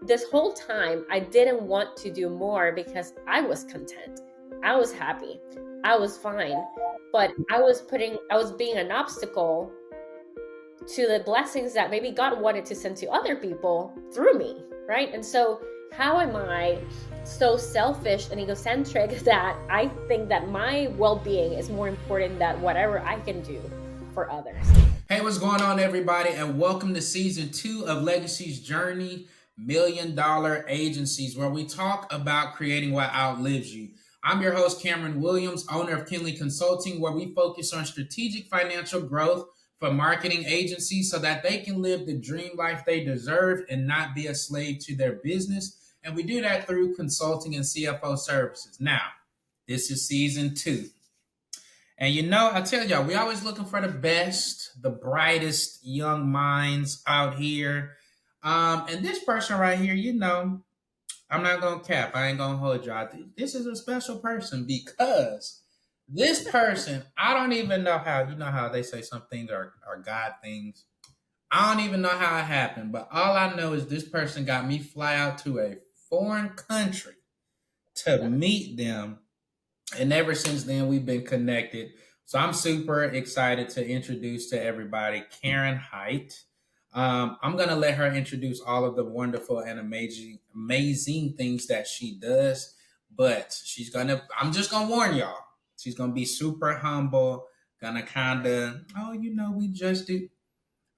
this whole time I didn't want to do more because I was content. I was happy. I was fine. But I was being an obstacle to the blessings that maybe God wanted to send to other people through me, right? And so, how am I so selfish and egocentric that I think that my well being is more important than whatever I can do for others? Hey, what's going on, everybody? And welcome to season 2 of Legacy's Journey $1 Million Agencies, where we talk about creating what outlives you. I'm your host, Cameron Williams, owner of Kinley Consulting, where we focus on strategic financial growth for marketing agencies so that they can live the dream life they deserve and not be a slave to their business. And we do that through consulting and CFO services. Now, this is season 2. And I tell y'all, we always looking for the best, the brightest young minds out here. And this person right here, I'm not gonna cap. I ain't gonna hold y'all. This is a special person because this person, I don't even know how. You know how they say some things are God things. I don't even know how it happened, but all I know is this person got me fly out to a foreign country to meet them, and ever since then, we've been connected. So I'm super excited to introduce to everybody Karen Hite. I'm going to let her introduce all of the wonderful and amazing things that she does. But I'm just going to warn y'all, she's going to be super humble, going to kind of, we just do.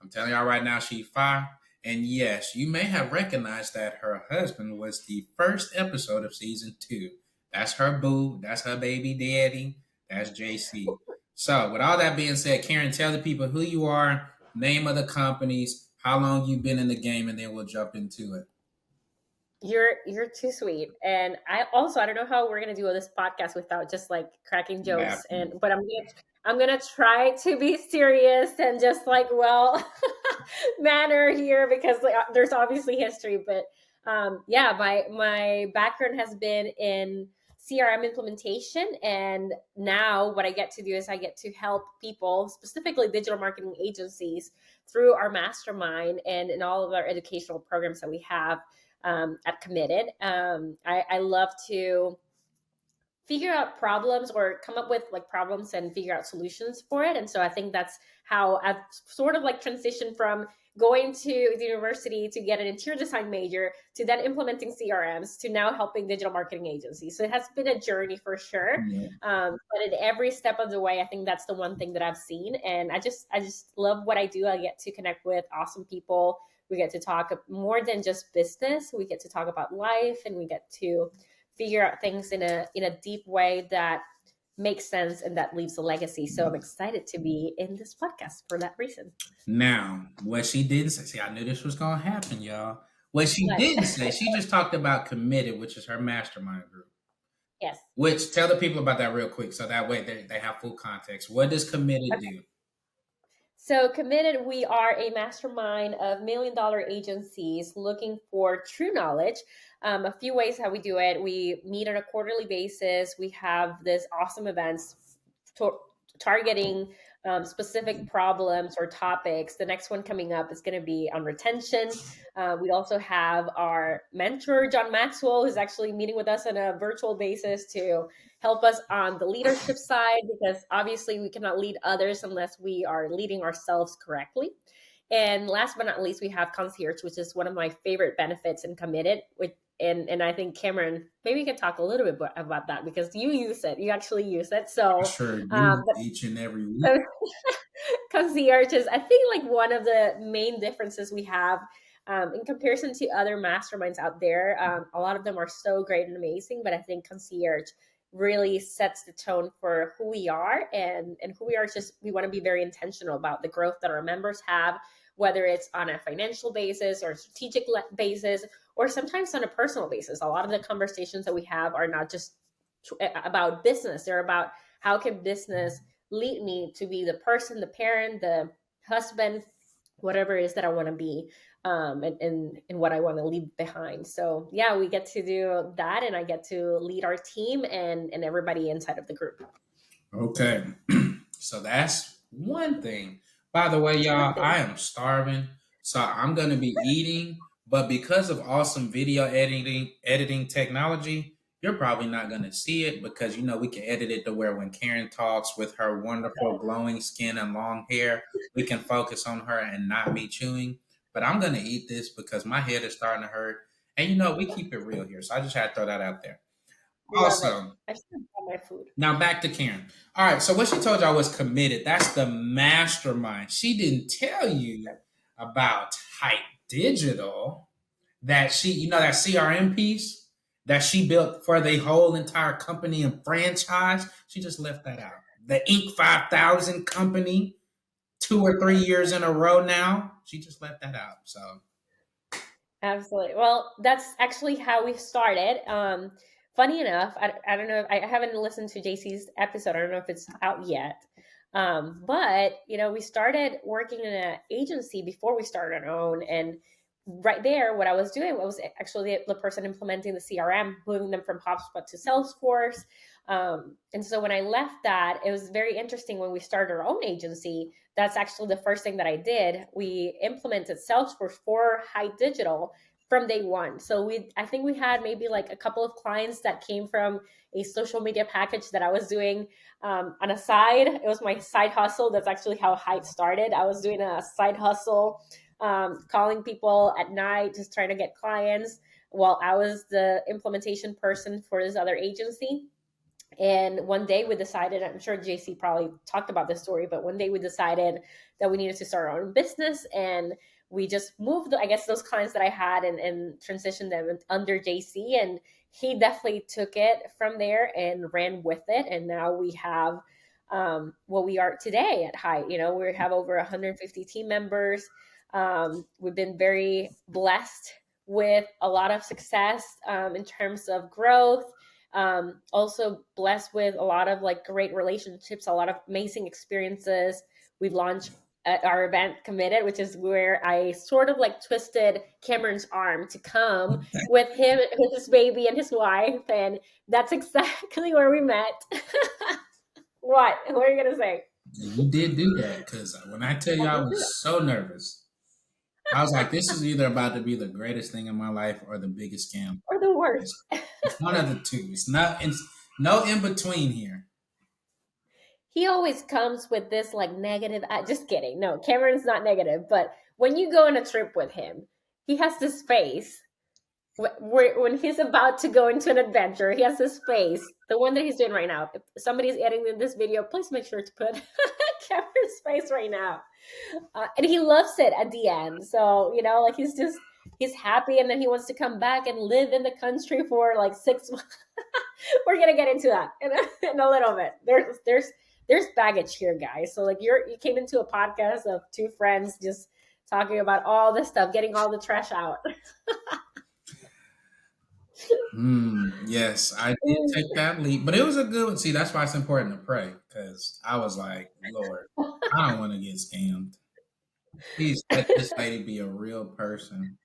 I'm telling y'all right now, she's fire. And yes, you may have recognized that her husband was the first episode of season 2. That's her boo. That's her baby daddy. That's JC. So, with all that being said, Karen, tell the people who you are, name of the companies, how long you've been in the game, and then we'll jump into it. You're too sweet. And I don't know how we're gonna do this podcast without just like cracking jokes. Laughing. But I'm gonna try to be serious and just like manner here because like, there's obviously history. But yeah, my background has been in CRM implementation, and now what I get to do is I get to help people, specifically digital marketing agencies, through our mastermind and in all of our educational programs that we have at Committed. I love to figure out problems or come up with like problems and figure out solutions for it. And so I think that's how I've sort of like transitioned from going to the university to get an interior design major to then implementing CRMs to now helping digital marketing agencies. So it has been a journey for sure. Yeah. But at every step of the way, I think that's the one thing that I've seen. And I just love what I do. I get to connect with awesome people. We get to talk more than just business. We get to talk about life, and we get to figure out things in a deep way that makes sense and that leaves a legacy. So I'm excited to be in this podcast for that reason. Now, what she didn't say, see, I knew this was going to happen, y'all. What she But didn't say, she just talked about Committed, which is her mastermind group. yes. Which tell the people about that real quick, so that way they have full context. What does Committed Okay. do? So Committed, we are a mastermind of $1 million agencies looking for true knowledge. A few ways how we do it. We meet on a quarterly basis. We have this awesome events to- targeting specific problems or topics. The next one coming up is going to be on retention. We also have our mentor, John Maxwell, who's actually meeting with us on a virtual basis to help us on the leadership side, because obviously we cannot lead others unless we are leading ourselves correctly. And last but not least, we have concierge, which is one of my favorite benefits in Committed. And I think Cameron, maybe you can talk a little bit about that because you use it. You actually use it. I So, sure um, do each and every week. but concierge is, I think, like one of the main differences we have in comparison to other masterminds out there. A lot of them are so great and amazing, but I think concierge really sets the tone for who we are, and who we are. Just we want to be very intentional about the growth that our members have, whether it's on a financial basis or strategic basis, or sometimes on a personal basis. A lot of the conversations that we have are not just about business; they're about how can business lead me to be the person, the parent, the husband, whatever it is that I want to be, and what I want to leave behind. So yeah, we get to do that, and I get to lead our team and everybody inside of the group. Okay. So that's one thing. By the way, It's one y'all, thing. I am starving. So I'm going to be eating. But because of awesome video editing technology, you're probably not going to see it because we can edit it to where when Karen talks with her wonderful glowing skin and long hair, we can focus on her and not me chewing. But I'm going to eat this because my head is starting to hurt. And we keep it real here. So I just had to throw that out there. Love it. Also, I should have brought my food. now back to Karen. All right, so what she told y'all was committed. That's the mastermind. She didn't tell you about Hype Digital, that that CRM piece that she built for the whole entire company and franchise. She just left that out. The Inc. 5000 company, 2 or 3 years in a row now. She just left that out. So Absolutely. Well, that's actually how we started. Funny enough, I don't know. I haven't listened to JC's episode. I don't know if it's out yet. But we started working in an agency before we started our own, and right there, what I was doing was actually the person implementing the CRM, moving them from HubSpot to Salesforce. And so when I left that, it was very interesting when we started our own agency. That's actually the first thing that I did. We implemented Salesforce for Hite Digital from day one. So I think we had maybe like a couple of clients that came from a social media package that I was doing on a side. It was my side hustle. That's actually how Hite started. I was doing a side hustle, calling people at night, just trying to get clients while I was the implementation person for this other agency. And one day we decided, I'm sure JC probably talked about this story, but one day we decided that we needed to start our own business. And we just moved, I guess, those clients that I had and transitioned them under JC. And he definitely took it from there and ran with it. And now we have what we are today at Hite. We have over 150 team members. We've been very blessed with a lot of success in terms of growth, also blessed with a lot of like great relationships, a lot of amazing experiences. We've launched at our event Committed, which is where I sort of like twisted Cameron's arm to come with him, with his baby and his wife, and that's exactly where we met. What are you gonna say? you did do that because when I tell you I I did do was so nervous, I was like, this is either about to be the greatest thing in my life or the biggest scam. or the worst. It's one of the two. It's not. It's no in between here. He always comes with this like negative. Just kidding. No, Cameron's not negative. But when you go on a trip with him, he has this face when he's about to go into an adventure. He has this face, the one that he's doing right now. If somebody's editing this video, please make sure to put Cameron's face right now. And he loves it at the end. So like he's happy, and then he wants to come back and live in the country for like 6 months. We're gonna get into that in a little bit. There's baggage here, guys. So like you came into a podcast of two friends just talking about all this stuff, getting all the trash out. Yes, I did take that leap, but it was a good one. See, that's why it's important to pray because I was like, Lord, I don't want to get scammed. Please let this lady be a real person.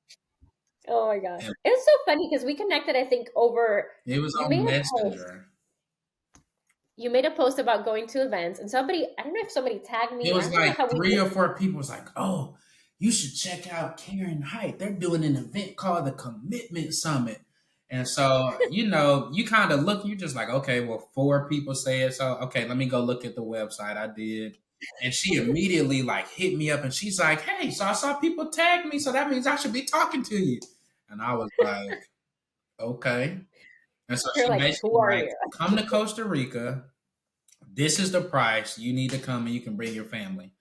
Oh my gosh. And It's so funny because we connected, I think, over it was you on made a post. Messenger. You made a post about going to events, and somebody, I don't know if somebody tagged It me. I was don't know like how we three did. or four people was like, oh, you should check out Karen Hite. They're doing an event called the Commitment Summit. And so, you kind of look, you're just like, okay, well, four people say it. So, okay, let me go look at the website. I did. And she immediately like hit me up and she's like, hey, so I saw people tag me. So that means I should be talking to you. And I was like, okay. And so You're she like, basically who are like, you? come to Costa Rica. This is the price. You need to come and you can bring your family.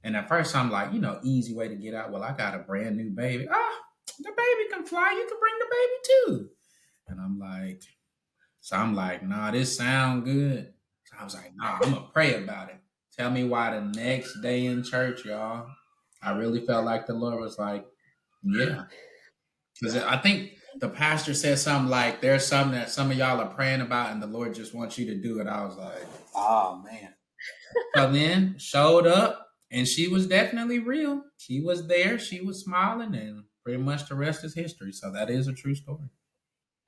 And at first I'm like, easy way to get out. Well, I got a brand new baby. Ah, the baby can fly. You can bring the baby too. And I'm like, nah, this sound good. So I was like, nah, I'm gonna pray about it. Tell me why the next day in church, y'all, I really felt like the Lord was like, yeah. Because I think the pastor said something like, there's something that some of y'all are praying about and the Lord just wants you to do it. I was like, oh man. So then showed up and she was definitely real. She was there, she was smiling, and pretty much the rest is history. So that is a true story.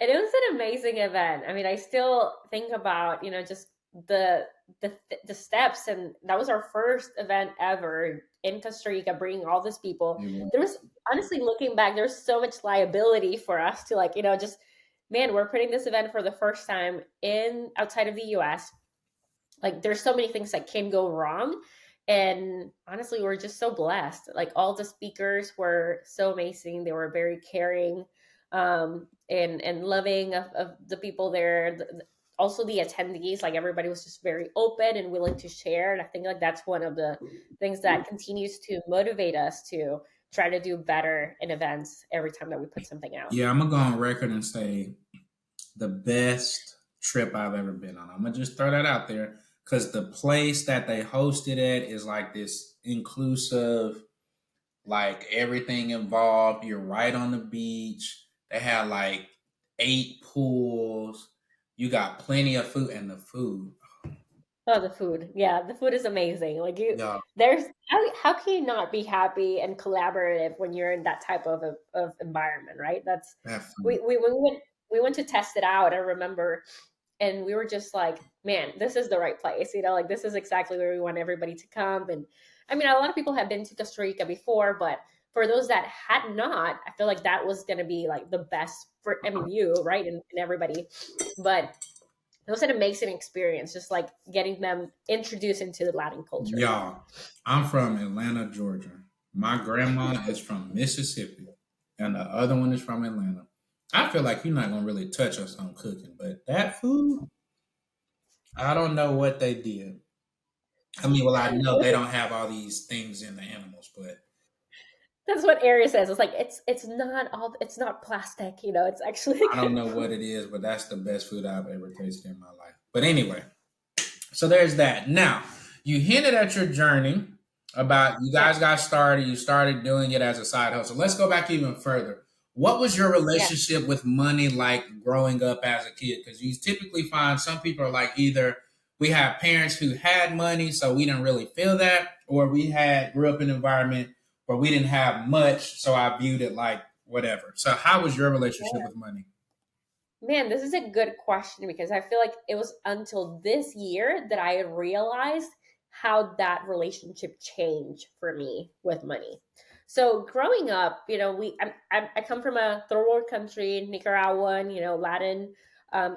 And it was an amazing event. I mean, I still think about, just the the steps, and that was our first event ever in Costa Rica, bringing all these people. It was. There was, honestly, looking back, there's so much liability for us to, like, just, man, we're putting this event for the first time in outside of the US. Like, there's so many things that can go wrong, and honestly, we're just so blessed. Like, all the speakers were so amazing. They were very caring, and loving of the people there. Also the attendees, like, everybody was just very open and willing to share, and I think, like, that's one of the things that continues to motivate us to try to do better in events every time that we put something out. Yeah, I'm gonna go on record and say the best trip I've ever been on. I'm gonna just throw that out there because the place that they hosted at is like this inclusive, like everything involved. You're right on the beach. They had like 8 pools. You got plenty of food, and the food. Oh, the food. Yeah, the food is amazing. Like, Yeah, there's how can you not be happy and collaborative when you're in that type of environment, right? That's that food. we went to test it out, I remember, and we were just like, man, this is the right place. Like, this is exactly where we want everybody to come. And I mean, a lot of people have been to Costa Rica before, but for those that had not, I feel like that was going to be like the best for, I mean, you, right, and everybody. But it was an amazing experience, just like getting them introduced into the Latin culture. Y'all, I'm from Atlanta, Georgia. My grandma is from Mississippi, and the other one is from Atlanta. I feel like you're not gonna really touch us on cooking, but that food, I don't know what they did. I mean, well, I know they don't have all these things in the animals, but That's what Aria says. It's like, it's not plastic, it's actually I don't good know what food. it is, but that's the best food I've ever tasted in my life. But anyway, so there's that. Now, you hinted at your journey about you Yeah, guys got started, you started doing it as a side hustle. Let's go back even further. What was your yeah. relationship with money like growing up as a kid? Because you typically find some people are like either we have parents who had money, so we didn't really feel that, or we had grew up in an environment where we didn't have much, so I viewed it like whatever. So how was your relationship with money? Man, this is a good question, because I feel like it was until this year that I realized how that relationship changed for me with money. So growing up, I come from a third world country, Nicaraguan, Latin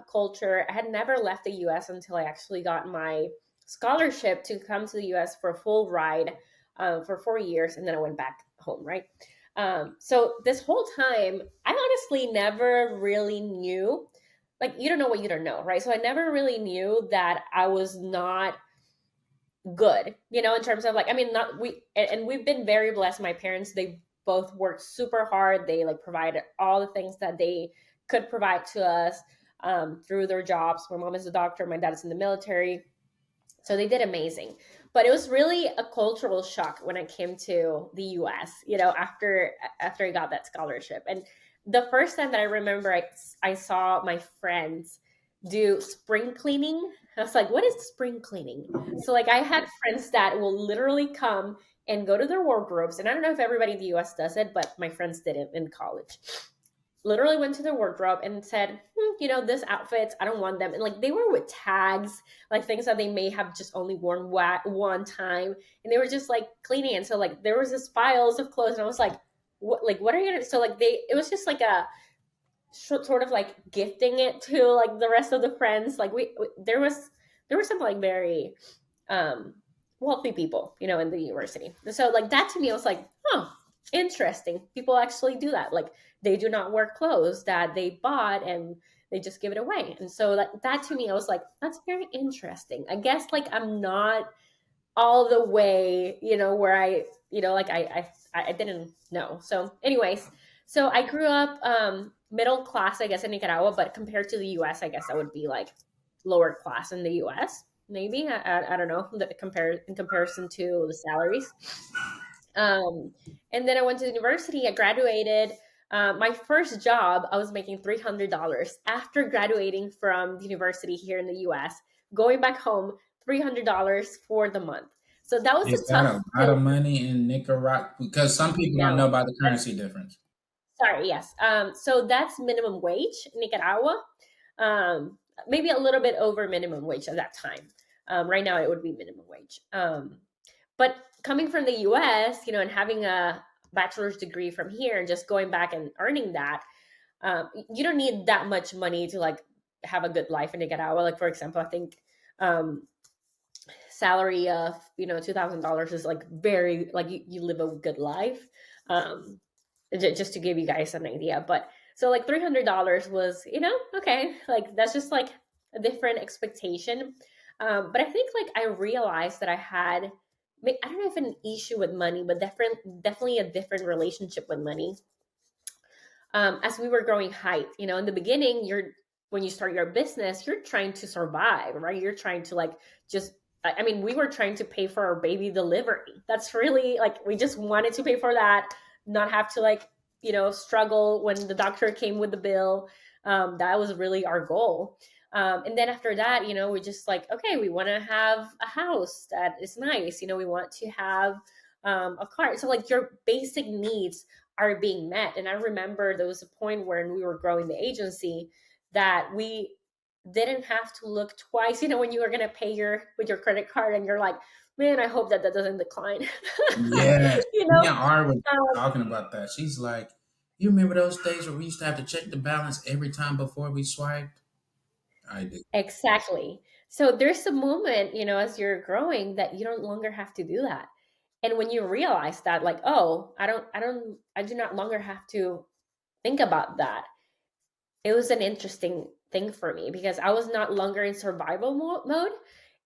culture. I had never left the U.S. until I actually got my scholarship to come to the U.S. for a full ride for 4 years, and then I went back home, right? So this whole time, I honestly never really knew, like, you don't know what you don't know, right? So I never really knew that I was not good, in terms of, like, I mean, not we, and we've been very blessed. My parents, they both worked super hard. They, like, provided all the things that they could provide to us through their jobs. My mom is a doctor, my dad is in the military, so they did amazing. But it was really a cultural shock when I came to the US, after I got that scholarship. And the first time that I remember I saw my friends do spring cleaning, I was like, what is spring cleaning? So, like, I had friends that will literally come and go to their wardrobes. And I don't know if everybody in the US does it, but my friends did it in college. Literally went to their wardrobe and said, this outfits, I don't want them. And, like, they were with tags, like things that they may have just only worn one time. And they were just, like, cleaning. And so, like, there was this piles of clothes. And I was like, what are you going to, so, like, it was just like a sort of like gifting it to, like, the rest of the friends. Like, there was some, like, very um wealthy people, in the university. So, like, that to me, I was like, oh, interesting. People actually do that. Like, they do not wear clothes that they bought, and they just give it away. And so, that to me, I was like, that's very interesting. I guess, like, I'm not all the way, where like, I didn't know. So anyways, so I grew up middle class, I guess, in Nicaragua, but compared to the US, I guess I would be like lower class in the US. Maybe I don't know, in comparison to the salaries. Um, and then I went to university. I graduated. My first job, I was making $300 after graduating from the university here in the U.S. Going back home, $300 for the month. So that was Is a that tough a lot pill. of money in Nicaragua? Because some people don't know No, about the currency difference. sorry, yes. So that's minimum wage in Nicaragua. maybe a little bit over minimum wage at that time. Right now, it would be minimum wage. But coming from the US, and having a bachelor's degree from here and just going back and earning that, you don't need that much money to like have a good life and to get out. Well, like for example, I think um, salary of $2,000 is like very like you live a good life. Um, just to give you guys an idea, but so like $300 was okay, like that's just like a different expectation. But I think like I realized that I don't know if an issue with money, but definitely a different relationship with money as we were growing Hite. In the beginning, when you start your business, you're trying to survive, right? You're trying to like just. I mean, we were trying to pay for our baby delivery. That's really like we just wanted to pay for that, not have to like struggle when the doctor came with the bill. That was really our goal. And then after that, we just like, okay, we want to have a house that is nice. We want to have a car. So like your basic needs are being met. And I remember there was a point when we were growing the agency that we didn't have to look twice, when you were going to pay with your credit card and you're like, man, I hope that doesn't decline. Yes. you Me know, and R was um, talking about that. She's like, you remember those days where we used to have to check the balance every time before we swiped? I do. exactly. So there's a moment, as you're growing that you don't longer have to do that. And when you realize that, like, oh, I do not longer have to think about that. It was an interesting thing for me because I was not longer in survival mode.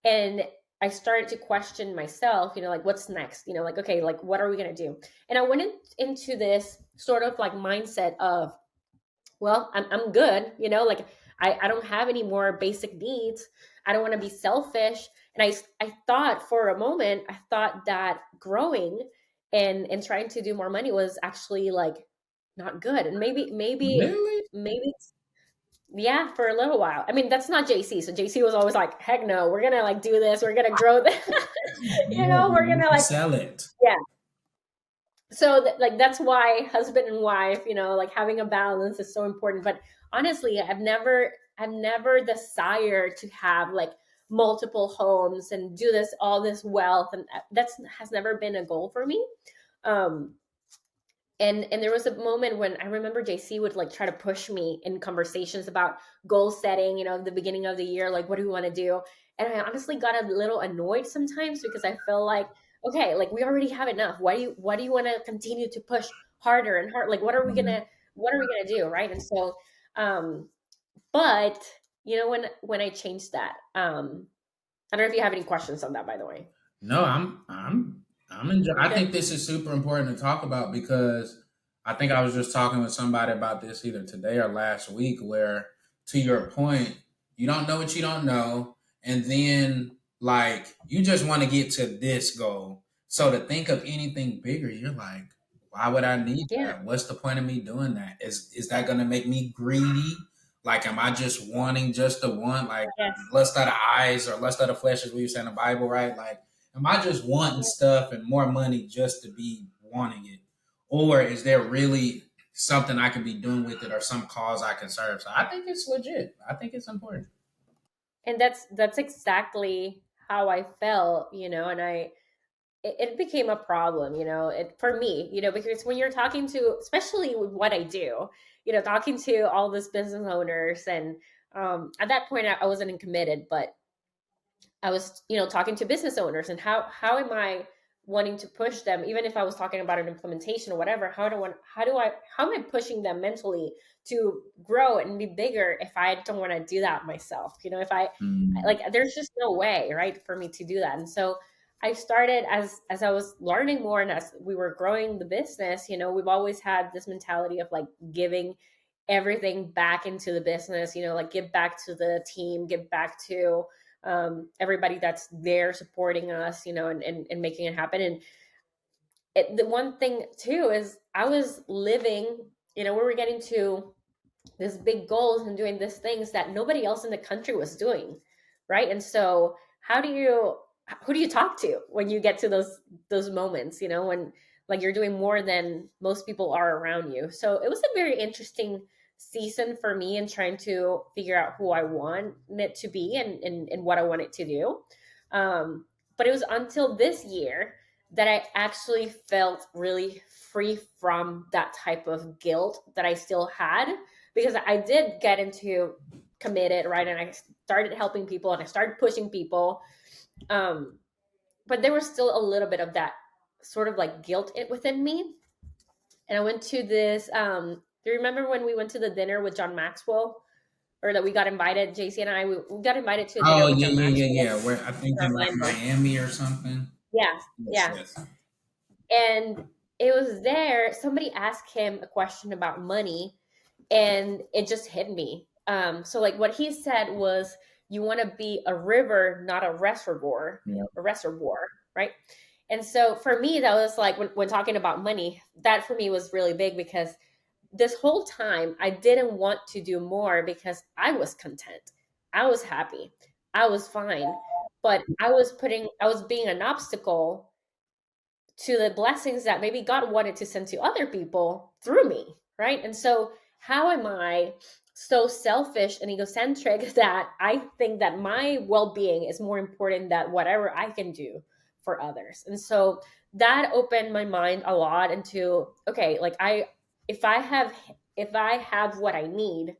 And I started to question myself, like, what's next? Like, okay, like, what are we going to do? And I went into this sort of like mindset of, well, I'm good, like I don't have any more basic needs. I don't want to be selfish. And I thought for a moment, I thought that growing and trying to do more money was actually like not good. And Really? maybe yeah, for a little while. I mean, that's not JC. So JC was always like, heck no, we're gonna like do this, we're gonna grow this, Yeah, we're you gonna can like, sell it. yeah. So like that's why husband and wife, like having a balance is so important. But honestly, I've never desired to have like multiple homes and do this all this wealth, and that's has never been a goal for me. Um, and there was a moment when I remember JC would like try to push me in conversations about goal setting, the beginning of the year, like what do we want to do? And I honestly got a little annoyed sometimes because I felt like, okay, like we already have enough. Why do you want to continue to push harder and harder? Like what are we gonna do? Right. And so but when I changed that, I don't know if you have any questions on that, by the way. No, I'm enjoying. I Okay. think this is super important to talk about because I think I was just talking with somebody about this either today or last week. Where, to your point, you don't know what you don't know, and then like you just want to get to this goal. So to think of anything bigger, you're like, why would I need Yeah. that? What's the point of me doing that? Is that going to make me greedy? Like, am I just wanting just to want like Yes. lust of the eyes or lust of the flesh, as we use in the Bible, right? Like, am I just wanting Yeah. stuff and more money just to be wanting it? Or is there really something I can be doing with it or some cause I can serve? So I think it's legit. I think it's important. And that's exactly how I felt, and it became a problem, for me, because when you're talking to, especially with what I do, talking to all these business owners, and at that point I wasn't committed, but I was, talking to business owners, and how am I wanting to push them, even if I was talking about an implementation or whatever, how am I pushing them mentally to grow and be bigger if I don't want to do that myself? If I Mm. like, there's just no way, right, for me to do that. And so I started as I was learning more and as we were growing the business, we've always had this mentality of like giving everything back into the business, like give back to the team, give back to everybody that's there supporting us, and making it happen. And the one thing too is I was living, we were getting to these big goals and doing these things that nobody else in the country was doing, right? And so who do you talk to when you get to those moments, when like you're doing more than most people are around you? So it was a very interesting season for me in trying to figure out who I want it to be and what I want it to do. But it was until this year that I actually felt really free from that type of guilt that I still had, because I did get into committed, right? And I started helping people and I started pushing people. Um, but there was still a little bit of that sort of like guilt within me. And I went to this. Do you remember when we went to the dinner with John Maxwell, or that we got invited? JC and I, we got invited to a dinner Oh with yeah, John yeah, yeah, Maxwell yeah. Where I think in in like Orlando. Miami or something. Yeah, Yes, yeah. yes. And it was there. Somebody asked him a question about money, and it just hit me. So like what he said was, you want to be a river, not Yeah. a reservoir, right? And so for me, that was like when talking about money, that for me was really big, because this whole time I didn't want to do more because I was content. I was happy. I was fine. But I was being an obstacle to the blessings that maybe God wanted to send to other people through me, right? And so, how am I so selfish and egocentric that I think that my well being is more important than whatever I can do for others? And so, that opened my mind a lot into, okay, like if I have, if I have what I need,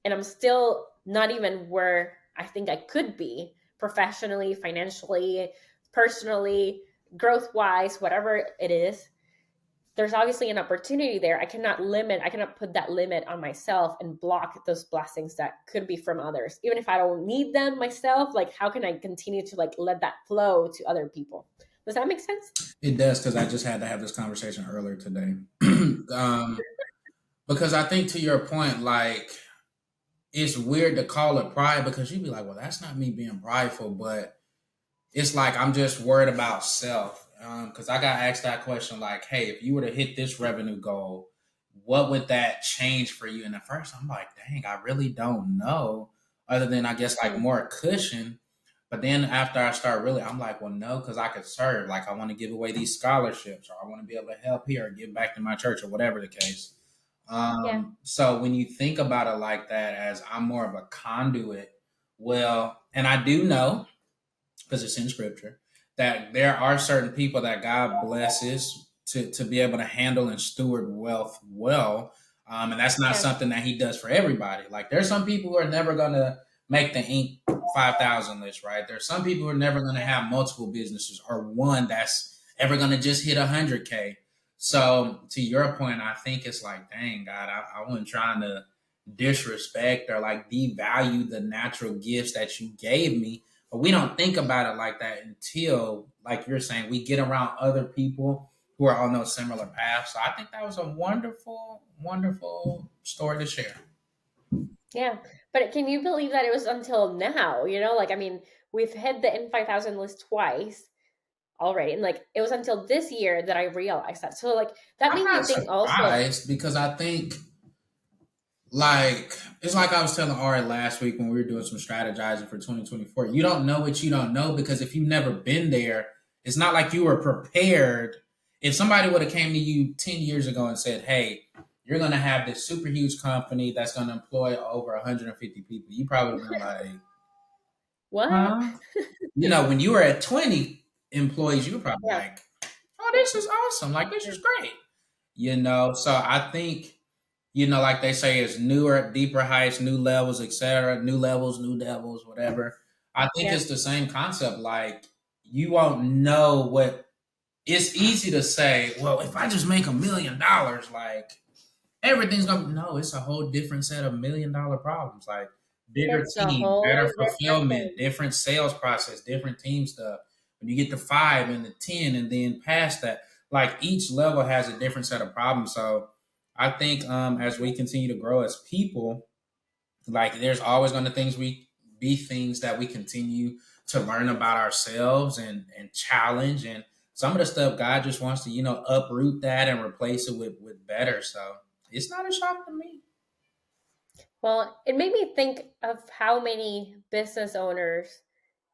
and I'm still not even where I think I could be professionally, financially, personally, growth wise, whatever it is, there's obviously an opportunity there. I cannot put that limit on myself and block those blessings that could be from others. Even if I don't need them myself, like how can I continue to like let that flow to other people? Does that make sense? It does because I just had to have this conversation earlier today. um, because I think to your point, like it's weird to call it pride because you'd be like, well, that's not me being prideful, but it's like I'm just worried about self. Because I got asked that question, like, hey, if you were to hit this revenue goal, what would that change for you? And at first, I'm like, dang, I really don't know, other than I guess like Mm, more cushion. But then after I start really, I'm like, well, no, because I could serve. Like, I want to give away these scholarships, or I want to be able to help here, or give back to my church, or whatever the case. yeah. So when you think about it like that, as I'm more of a conduit, well, and I do know because it's in scripture, that there are certain people that God blesses to be able to handle and steward wealth well. And that's not Yeah. something that he does for everybody. Like there's some people who are never going to make the Inc. 5,000 list, right? There's some people who are never going to have multiple businesses or one that's ever going to just hit 100K. So to your point, I think it's like, dang, God, I wasn't trying to disrespect or like devalue the natural gifts that you gave me, but we don't think about it like that until, like you're saying, we get around other people who are on those similar paths. So I think that was a wonderful, wonderful story to share. Yeah. But can you believe that it was until now, like I mean, we've hit the N 5000 list twice already, and like it was until this year that I realized that. So like that I'm made me not think also. surprised because I think, like, it's like I was telling Ari last week when we were doing some strategizing for 2024. You don't know what you don't know because if you've never been there, it's not like you were prepared. If somebody would have came to you 10 years ago and said, hey, you're going to have this super huge company that's going to employ over 150 people, you probably would have been like, What? huh? You know, when you were at 20 employees, you were probably Yeah. like, oh, this is awesome. Like, this is great. You know, so I think, like they say, it's newer, deeper heights, new levels, etc. New levels, new devils, whatever. I think Yeah. it's the same concept. Like, you won't know what. It's easy to say, well, if I just make $1 million, like everything's gonna. No, it's a whole different set of $1 million problems. Like bigger It's a team, whole better different fulfillment, thing. different sales process, different team stuff. When you get to 5 and the 10, and then past that, like each level has a different set of problems. So I think as we continue to grow as people, like there's always going to things we be things that we continue to learn about ourselves and challenge, and some of the stuff God just wants to uproot that and replace it with better. So it's not a shock to me. Well, it made me think of how many business owners,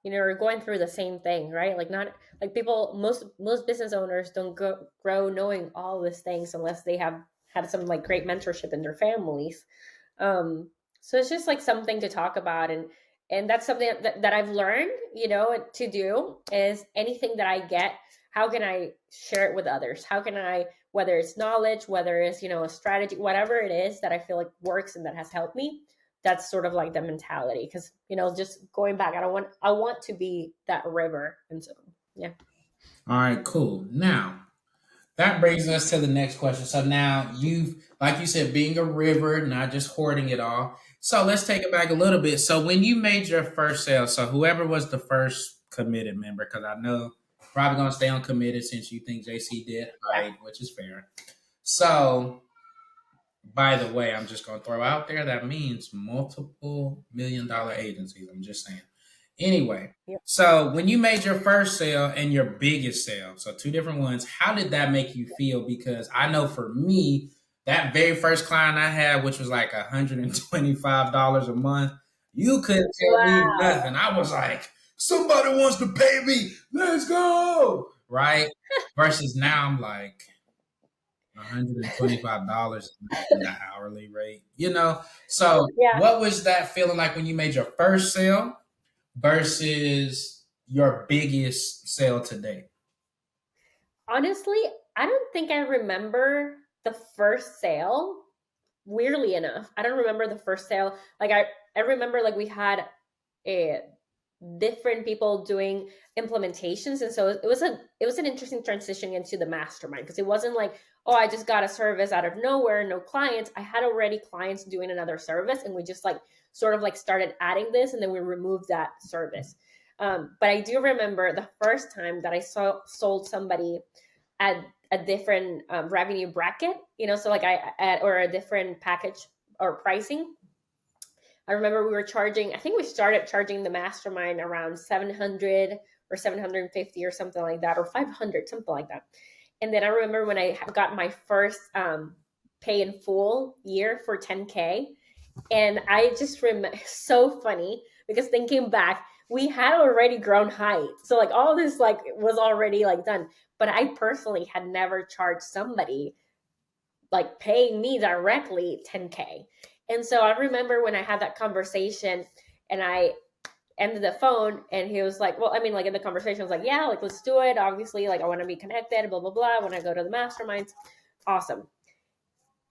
are going through the same thing, right? Like not like people, most business owners don't grow knowing all these things unless they have had some like great mentorship in their families. So it's just like something to talk about, and that's something that I've learned, to do is anything that I get, how can I share it with others? How can I, whether it's knowledge, whether it's, a strategy, whatever it is that I feel like works and that has helped me, that's sort of like the mentality. Cause, just going back, I want to be that river. And so, yeah. All right, cool. Now, that brings us to the next question. So now you've, like you said, being a river, not just hoarding it all. So let's take it back a little bit. So when you made your first sale, so whoever was the first committed member, because I know probably gonna stay uncommitted since you think JC did Yeah. right, which is fair. So by the way, I'm just gonna throw out there that means multiple $1 million agencies. I'm just saying. Anyway, Yeah. so when you made your first sale and your biggest sale, so two different ones, how did that make you feel? Because I know for me, that very first client I had, which was like $125 a month, you couldn't tell me Wow. nothing. I was like, somebody wants to pay me. Let's go. Right? Versus now I'm like, $125 the hourly rate, So Yeah. what was that feeling like when you made your first sale versus your biggest sale today? Honestly, I don't think I remember the first sale. Weirdly enough, I don't remember the first sale. Like I remember like we had a different people doing implementations, and so it was an interesting transition into the mastermind, because it wasn't like, oh, I just got a service out of nowhere, no clients. I had already clients doing another service, and we just like sort of like started adding this, and then we removed that service. But I do remember the first time that I sold somebody at a different revenue bracket, so like or a different package or pricing. I remember we were charging, I think we started charging the mastermind around 700 or 750 or something like that, or 500, something like that. And then I remember when I got my first pay in full year for 10K. And I just remember, so funny, because thinking back, we had already grown height. So like all this like was already like done. But I personally had never charged somebody like paying me directly 10K. And so I remember when I had that conversation and I ended the phone, and he was like, well, I mean, like in the conversation, I was like, yeah, like let's do it. Obviously, like I want to be connected, blah, blah, blah. When I go to the masterminds, awesome.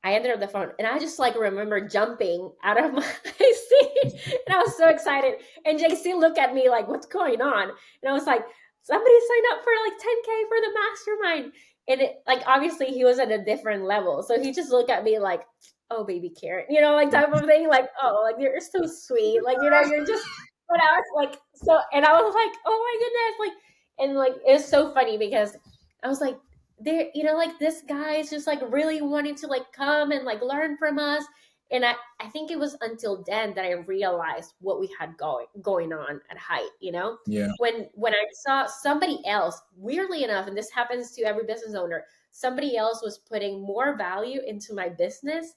I ended up the phone, and I just like remember jumping out of my seat, and I was so excited. And JC looked at me like, "What's going on?" And I was like, "Somebody signed up for like 10K for the mastermind." And it like obviously he was at a different level, so he just looked at me like, "Oh, baby Karen," like type of thing. Like, "Oh, like you're so sweet," like you're just. But I was like, so, and I was like, "Oh my goodness!" Like, and like it's so funny because I was like, there, like this guy is just like really wanting to like come and like learn from us. And I think it was until then that I realized what we had going on at Height, Yeah. when I saw somebody else, weirdly enough, and this happens to every business owner, somebody else was putting more value into my business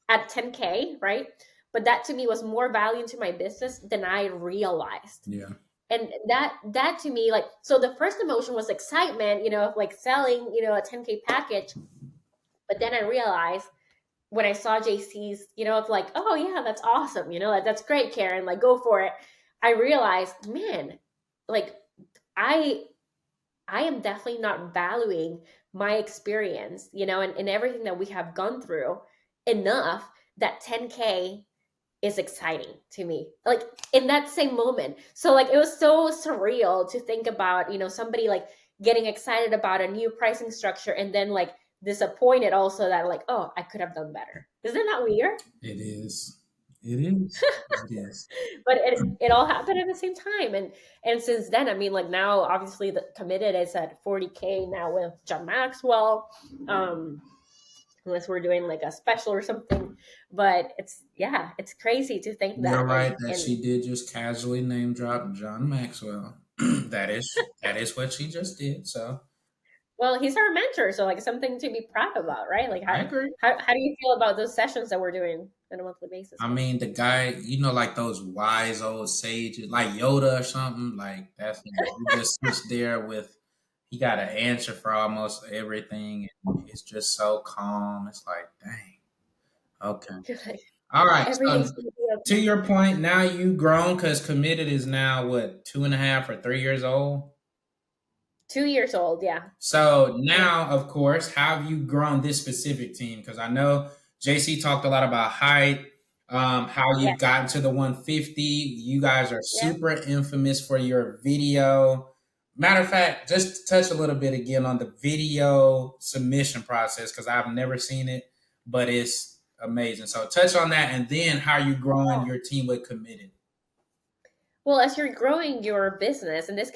at 10K, right? But that to me was more value into my business than I realized. Yeah. And that to me, like, so the first emotion was excitement, of like selling, a 10K package. But then I realized when I saw JC's, of like, oh yeah, that's awesome, that's great, Karen, like go for it. I realized, man, like i I am definitely not valuing my experience, and everything that we have gone through enough that 10K is exciting to me, like in that same moment. So like it was so surreal to think about, somebody like getting excited about a new pricing structure, and then like disappointed also that like, oh, I could have done better. Isn't that weird? It is. It is. It is. But it all happened at the same time. And since then, I mean, like now obviously the committed is at 40K now with John Maxwell, unless we're doing like a special or something. But it's, yeah, it's crazy to think You're that. right and that and she did just casually name drop John Maxwell. that is what she just did. So well, he's our mentor, so like something to be proud about, right? Like I how agree. how do you feel about those sessions that we're doing on a monthly basis I with him? mean, the guy, like those wise old sages, like Yoda or something, like that's him. He just sits there with he got an answer for almost everything. And it's just so calm. It's like, dang. Okay. Like, All right. everything's So gonna be to okay. your point, now you grown because committed is now what, 2.5 or 3 years old? 2 years old, yeah. So Yeah. now, of course, how have you grown this specific team? Because I know JC talked a lot about height, how you've Yes. gotten to the 150. You guys are Yeah. super infamous for your video. Matter of fact, just touch a little bit again on the video submission process because I've never seen it, but it's amazing. So touch on that, and then how you growing your team with committed. Well, as you're growing your business, and this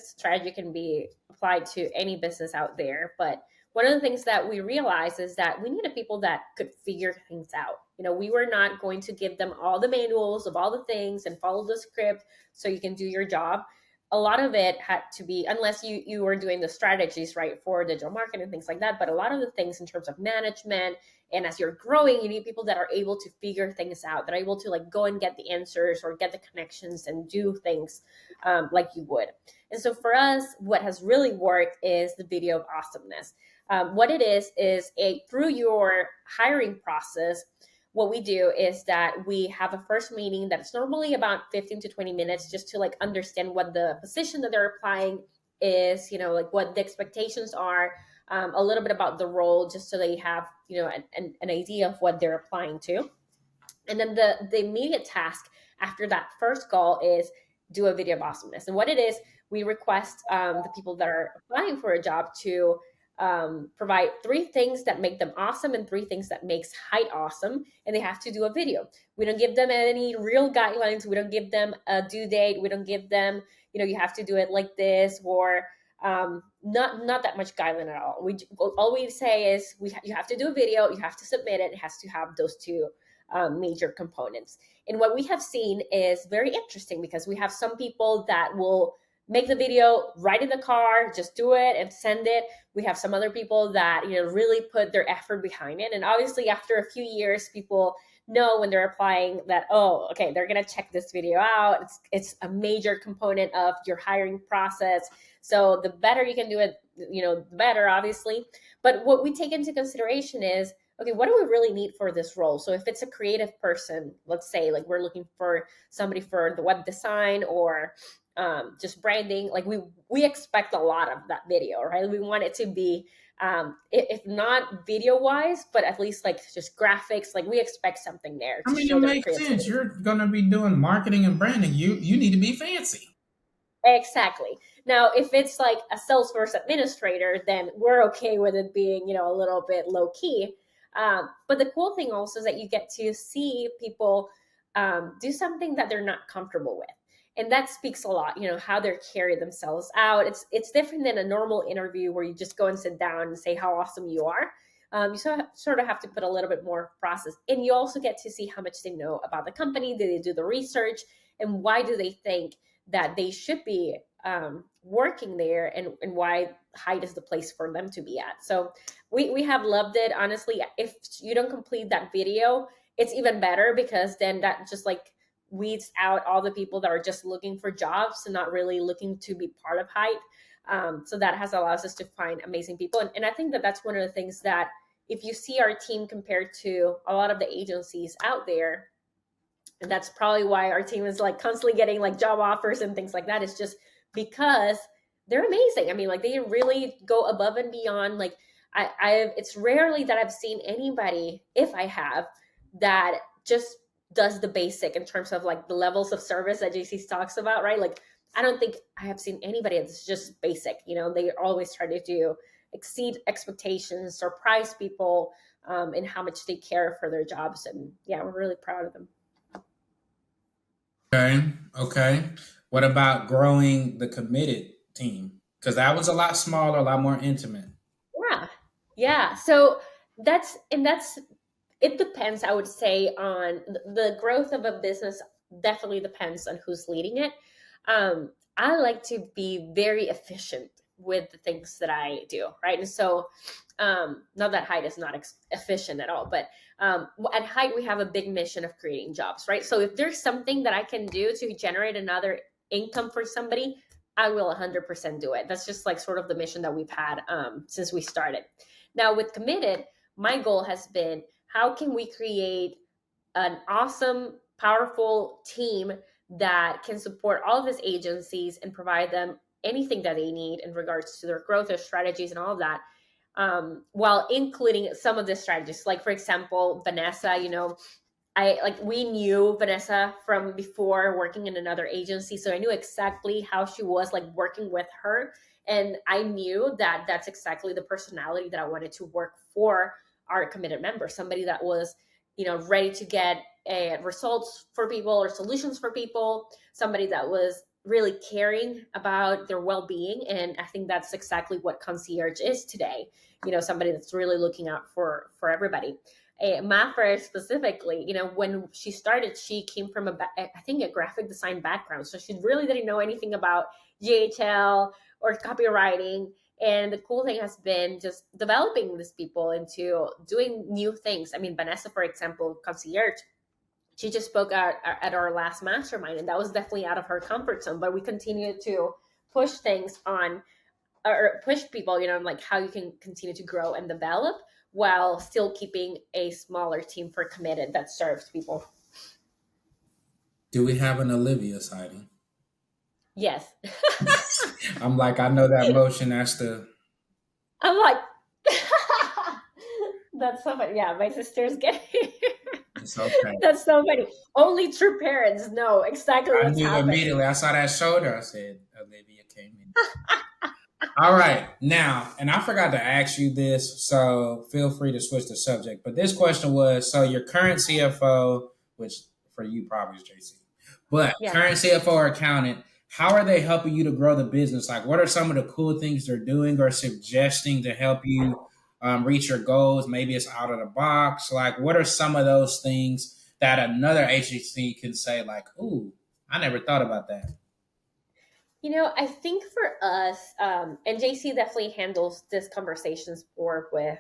strategy can be applied to any business out there, but one of the things that we realized is that we needed people that could figure things out. We were not going to give them all the manuals of all the things and follow the script so you can do your job. A lot of it had to be, unless you were doing the strategies right for digital marketing and things like that, but a lot of the things in terms of management, and as you're growing, you need people that are able to figure things out, that are able to like go and get the answers or get the connections and do things like you would. And so for us, what has really worked is the video of awesomeness. What it is a through your hiring process, what we do is that we have a first meeting that's normally about 15 to 20 minutes just to like understand what the position that they're applying is, like what the expectations are, a little bit about the role, just so they have an idea of what they're applying to. And then the immediate task after that first call is do a video of awesomeness. And what it is, we request the people that are applying for a job to provide 3 things that make them awesome and 3 things that makes Hite awesome, and they have to do a video. We don't give them any real guidelines. We don't give them a due date. We don't give them, you have to do it like this, or not that much guideline at all. All we say is you have to do a video, you have to submit it. It has to have those 2 major components. And what we have seen is very interesting, because we have some people that will make the video right in the car, just do it and send it. We have some other people that really put their effort behind it. And obviously, after a few years, people know when they're applying that, oh, okay, they're gonna check this video out. It's a major component of your hiring process. So the better you can do it, the better, obviously. But what we take into consideration is, okay, what do we really need for this role? So if it's a creative person, let's say like we're looking for somebody for the web design or just branding, like we expect a lot of that video, right? We want it to be, if not video wise, but at least like just graphics. Like we expect something there I to mean, it show their makes sense. creativity. You're gonna be doing marketing and branding. You need to be fancy. Exactly. Now, if it's like a Salesforce administrator, then we're okay with it being, a little bit low key. But the cool thing also is that you get to see people do something that they're not comfortable with, and that speaks a lot. How they carry themselves out. It's different than a normal interview where you just go and sit down and say how awesome you are. You sort of have to put a little bit more process, and you also get to see how much they know about the company. Did they do the research, and why do they think that they should be working there, and why Hite is the place for them to be at. So we have loved it. Honestly, if you don't complete that video, it's even better, because then that just like weeds out all the people that are just looking for jobs and not really looking to be part of Hite. So that has allowed us to find amazing people. And I think that that's one of the things that, if you see our team compared to a lot of the agencies out there, and that's probably why our team is like constantly getting like job offers and things like that, is just because they're amazing. I mean, like they really go above and beyond. Like it's rarely that I've seen anybody, if I have, that just does the basic in terms of like the levels of service that JC talks about, right? Like I don't think I have seen anybody that's just basic. They always try to do exceed expectations, surprise people, in how much they care for their jobs. And yeah, we're really proud of them. Okay. Okay. What about growing the committed team? Because that was a lot smaller, a lot more intimate. Yeah. Yeah. So that's it depends, I would say, on the growth of a business. Definitely depends on who's leading it. I like to be very efficient with the things that I do, right? And so, not that Hite is not efficient at all, but at Hite we have a big mission of creating jobs, right? So if there's something that I can do to generate another income for somebody, I will 100% do it. That's just like sort of the mission that we've had since we started. Now, with Committed, my goal has been how can we create an awesome, powerful team that can support all of these agencies and provide them anything that they need in regards to their growth, their strategies, and all of that, while including some of the strategies. Like, for example, Vanessa, we knew Vanessa from before working in another agency, so I knew exactly how she was like working with her, and I knew that that's exactly the personality that I wanted to work for our Committed member. Somebody that was, ready to get results for people or solutions for people. Somebody that was really caring about their well-being, and I think that's exactly what concierge is today. Somebody that's really looking out for everybody. Mafra specifically, when she started, she came from I think a graphic design background, so she really didn't know anything about GHL or copywriting. And the cool thing has been just developing these people into doing new things. I mean, Vanessa, for example, concierge, she just spoke out at our last mastermind, and that was definitely out of her comfort zone. But we continue to push things on, or push people, like how you can continue to grow and develop while still keeping a smaller team for Committed that serves people. Do we have an Olivia sighting? Yes. I'm like, I know that motion. That's the. I'm like, that's so funny. Yeah, my sister's getting. It's okay. That's so funny. Only true parents know exactly I what's knew happening. immediately. I saw that shoulder. I said, Olivia came in. All right. Now, and I forgot to ask you this, so feel free to switch the subject. But this question was, so your current CFO, which for you probably is JC, but Yeah. current CFO or accountant, how are they helping you to grow the business? Like, what are some of the cool things they're doing or suggesting to help you reach your goals? Maybe it's out of the box. Like, what are some of those things that another agency can say, like, ooh, I never thought about that? I think for us, and JC definitely handles this conversations more with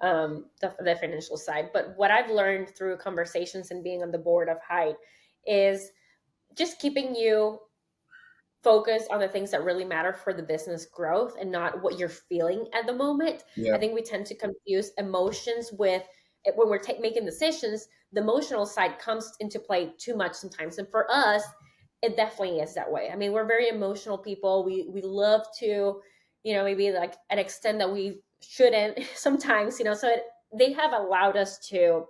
the financial side. But what I've learned through conversations and being on the board of Hite is just keeping you focused on the things that really matter for the business growth and not what you're feeling at the moment. I Yeah. think we tend to confuse emotions with when we're making decisions. The emotional side comes into play too much sometimes, and for us, it definitely is that way. I mean, we're very emotional people. We love to, maybe like an extent that we shouldn't sometimes. They have allowed us to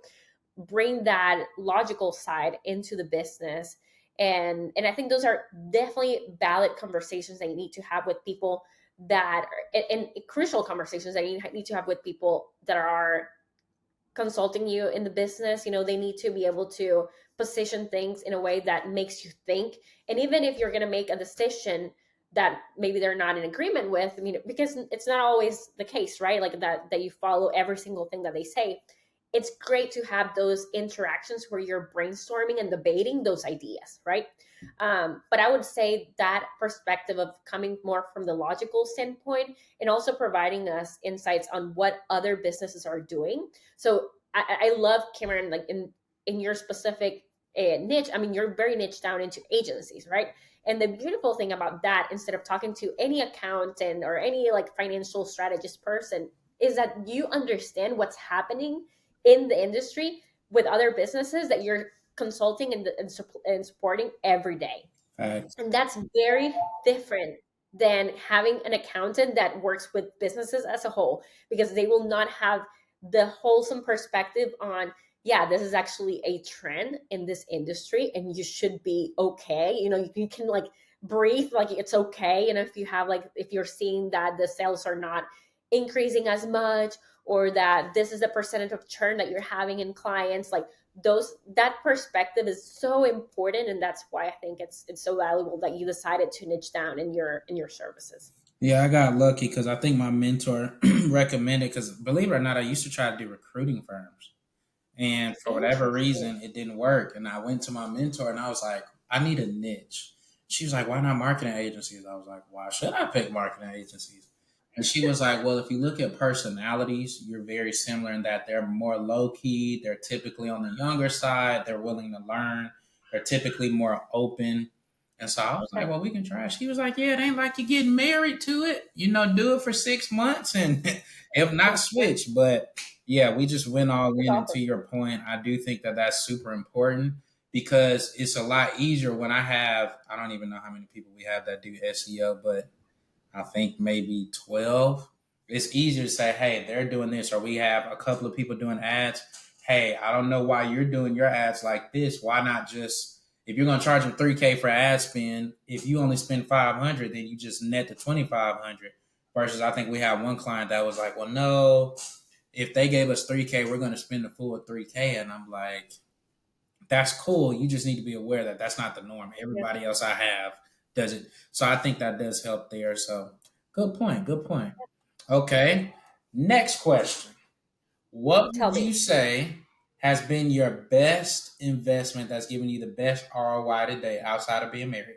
bring that logical side into the business, and I think those are definitely valid conversations that you need to have with people that are, and crucial conversations that you need to have with people that are consulting you in the business. They need to be able to position things in a way that makes you think. And even if you're going to make a decision that maybe they're not in agreement with, I mean, because it's not always the case, right? Like that you follow every single thing that they say. It's great to have those interactions where you're brainstorming and debating those ideas, right? But I would say that perspective of coming more from the logical standpoint and also providing us insights on what other businesses are doing. So I love, Cameron, like in your specific niche. I mean, you're very niche down into agencies, right? And the beautiful thing about that, instead of talking to any accountant or any like financial strategist person, is that you understand what's happening in the industry with other businesses that you're consulting and supporting every day. Facts. And that's very different than having an accountant that works with businesses as a whole, because they will not have the wholesome perspective on, yeah, this is actually a trend in this industry and you should be okay. You can like breathe, like it's okay. If you have like, if you're seeing that the sales are not increasing as much, or that this is the percentage of churn that you're having in clients, like that perspective is so important, and that's why I think it's so valuable that you decided to niche down in your services. Yeah, I got lucky because I think my mentor recommended. Because believe it or not, I used to try to do recruiting firms, and for whatever Interesting. reason, it didn't work. And I went to my mentor, and I was like, I need a niche. She was like, why not marketing agencies? I was like, why should I pick marketing agencies? And she was like, well, if you look at personalities, you're very similar in that they're more low key. They're typically on the younger side. They're willing to learn. They're typically more open. And so I was like, Okay. well, we can try. She was like, yeah, it ain't like you getting married to it. Do it for 6 months and if not, Yeah, switch. But yeah, we just went all that's in. And awesome. to your point, I do think that that's super important because it's a lot easier when I don't even know how many people we have that do SEO, but I think maybe 12. It's easier to say, hey, they're doing this, or we have a couple of people doing ads. Hey, I don't know why you're doing your ads like this. Why not just, if you're going to charge them 3K for ad spend, if you only spend 500, then you just net the 2,500. Versus, I think we have one client that was like, well, no, if they gave us 3K, we're going to spend the full 3K. And I'm like, that's cool. You just need to be aware that that's not the norm. Yeah. Everybody else I have does it. So I think that does help there. So good point. Good point. Okay. Next question. What Tell would you me. say has been your best investment that's given you the best ROI today outside of being married?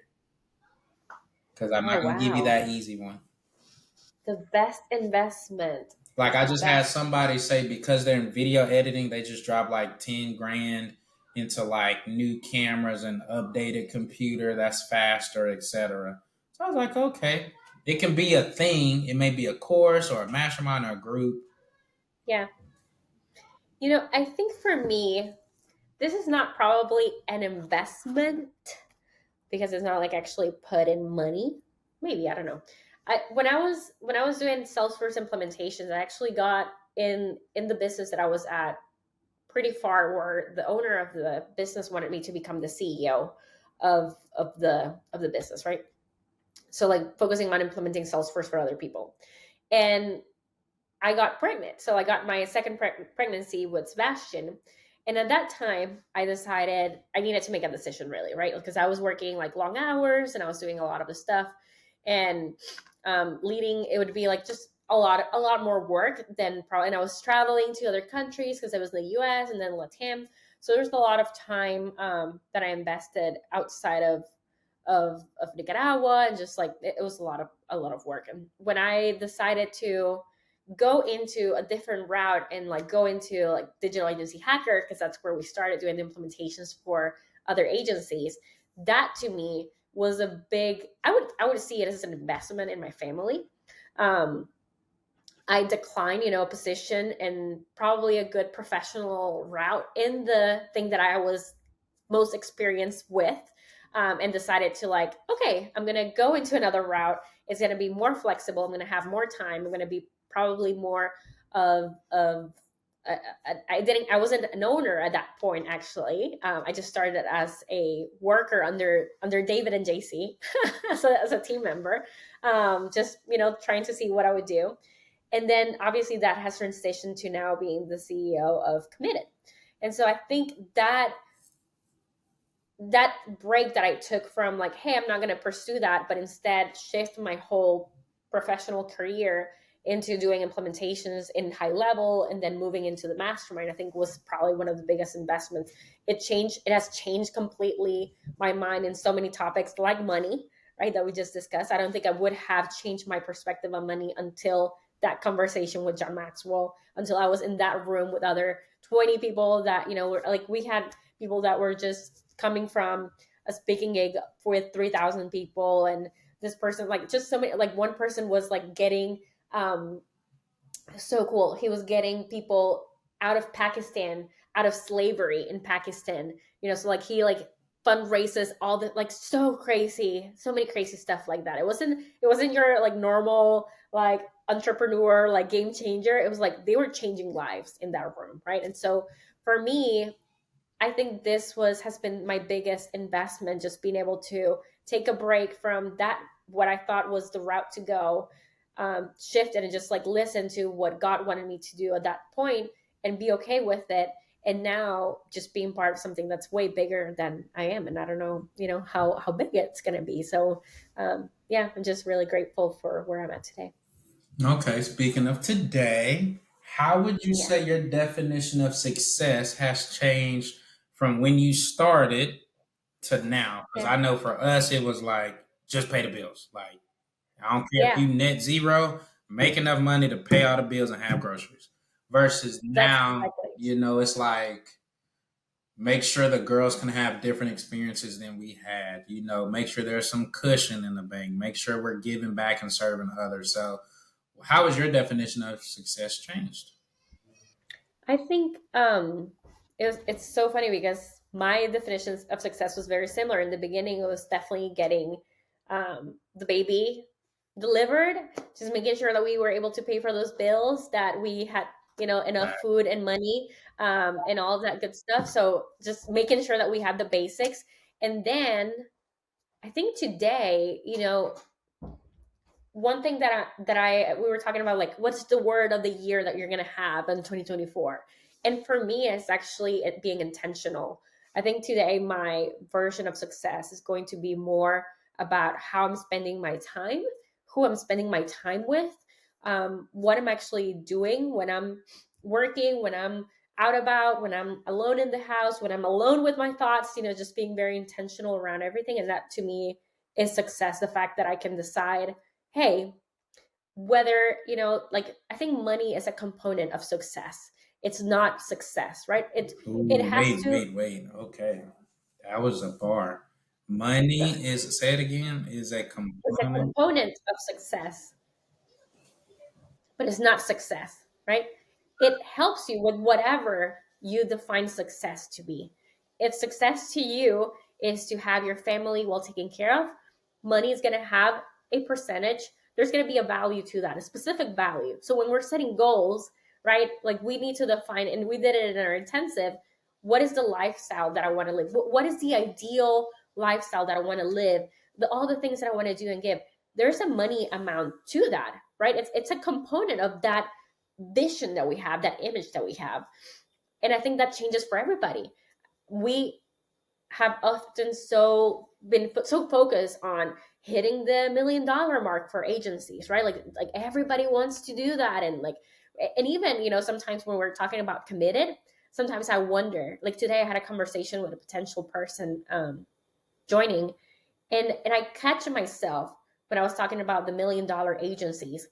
Because I'm Oh, not going to give you wow. that easy one. The best investment. Like I just had Best. somebody say because they're in video editing, they just dropped like 10 grand into like new cameras and updated computer that's faster, etc. So I was like, okay, it can be a thing. It may be a course or a mastermind or a group. Yeah. I think for me, this is not probably an investment because it's not like actually put in money. Maybe, I don't know. When I was doing Salesforce implementations, I actually got in the business that I was at pretty far where the owner of the business wanted me to become the CEO of the business, right? So like focusing on implementing Salesforce for other people. And I got pregnant. So I got my second pregnancy with Sebastian. And at that time, I decided I needed to make a decision, really, right? Because I was working like long hours and I was doing a lot of the stuff, and leading it would be like just a lot more work than probably. And I was traveling to other countries because I was in the U.S. and then Latam. So there's a lot of time that I invested outside of Nicaragua, and just like it was a lot of work. And when I decided to go into a different route and like go into like digital agency hacker, because that's where we started doing the implementations for other agencies, that to me was a big, I would see it as an investment in my family. um I declined, a position and probably a good professional route in the thing that I was most experienced with, and decided to like, okay, I'm gonna go into another route. It's gonna be more flexible. I'm gonna have more time. I'm gonna be probably more of I wasn't an owner at that point, actually. I just started as a worker under David and JC, so as a team member, just trying to see what I would do. And then obviously that has transitioned to now being the CEO of Committed. And so I think that break that I took from like, hey, I'm not going to pursue that, but instead shift my whole professional career into doing implementations in high level and then moving into the mastermind, I think was probably one of the biggest investments. It has changed completely my mind in so many topics like money, right? That we just discussed. I don't think I would have changed my perspective on money until that conversation with John Maxwell, until I was in that room with other 20 people that, were like, we had people that were just coming from a speaking gig with 3,000 people, and this person, like, just so many, like one person was like getting so cool, he was getting people out of Pakistan, out of slavery in Pakistan, so like he like fundraises all the, like, so crazy, so many crazy stuff like that. It wasn't your like normal like entrepreneur like game changer. It was like they were changing lives in that room, right? And so for me, I think this has been my biggest investment, just being able to take a break from that, what I thought was the route to go, shift it and just like listen to what God wanted me to do at that point and be okay with it. And now just being part of something that's way bigger than I am. And I don't know, how big it's going to be. So, yeah, I'm just really grateful for where I'm at today. Okay, speaking of today, how would you Yeah. say your definition of success has changed from when you started to now? Because Yeah. I know for us, it was like just pay the bills. Like, I don't care if Yeah. you net zero, make enough money to pay all the bills and have groceries. Versus That's now, exactly. it's like make sure the girls can have different experiences than we had. Make sure there's some cushion in the bank. Make sure we're giving back and serving others. So, how has your definition of success changed? I think it's so funny because my definitions of success was very similar. In the beginning, it was definitely getting the baby delivered, just making sure that we were able to pay for those bills, that we had, enough food and money, and all of that good stuff. So just making sure that we had the basics. And then I think today, one thing that I we were talking about, like, what's the word of the year that you're going to have in 2024, and for me it's actually it being intentional. I think today my version of success is going to be more about how I'm spending my time, who I'm spending my time with, what I'm actually doing when I'm working, when I'm out about, when I'm alone in the house, when I'm alone with my thoughts, just being very intentional around everything. And that to me is success, the fact that I can decide, hey, whether, like, I think money is a component of success. It's not success, right? It Ooh, has wait, to. wait, wait. Okay. That was a bar. Money is, say it again, is a It's a component. component of success, but it's not success, right? It helps you with whatever you define success to be. If success to you is to have your family well taken care of, money is going to have a percentage. There's going to be a value to that, a specific value. So when we're setting goals, right, like we need to define, and we did it in our intensive, what is the lifestyle that I want to live? What is the ideal lifestyle that I want to live? All the things that I want to do and give. There's a money amount to that, right? It's a component of that vision that we have, that image that we have. And I think that changes for everybody. We have often been so focused on hitting the $1 million mark for agencies, right? Like everybody wants to do that. And like, and even, sometimes when we're talking about committed, sometimes I wonder, like today I had a conversation with a potential person joining, and I catch myself when I was talking about the $1 million agencies,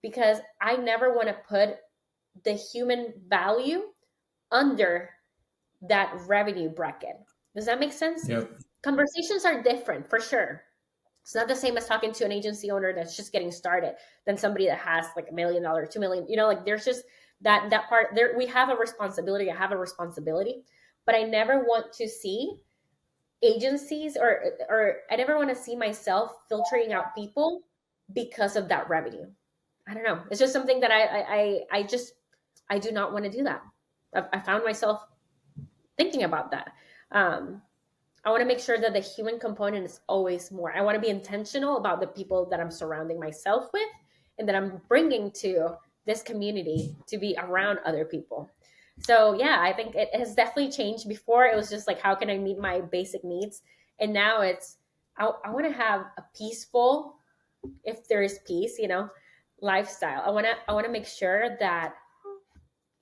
because I never want to put the human value under that revenue bracket. Does that make sense? Yep. Conversations are different for sure. It's not the same as talking to an agency owner that's just getting started than somebody that has like $1 million, 2 million. Like there's just that part there. We have a responsibility. I have a responsibility, but I never want to see agencies, or I never want to see myself filtering out people because of that revenue. I don't know. It's just something that I do not want to do that. I found myself thinking about that. Um, I want to make sure that the human component is always more. I want to be intentional about the people that I'm surrounding myself with and that I'm bringing to this community to be around other people. So, yeah, I think it has definitely changed. Before, it was just like, how can I meet my basic needs? And now it's, I want to have a peaceful, if there is peace, lifestyle. I want to make sure that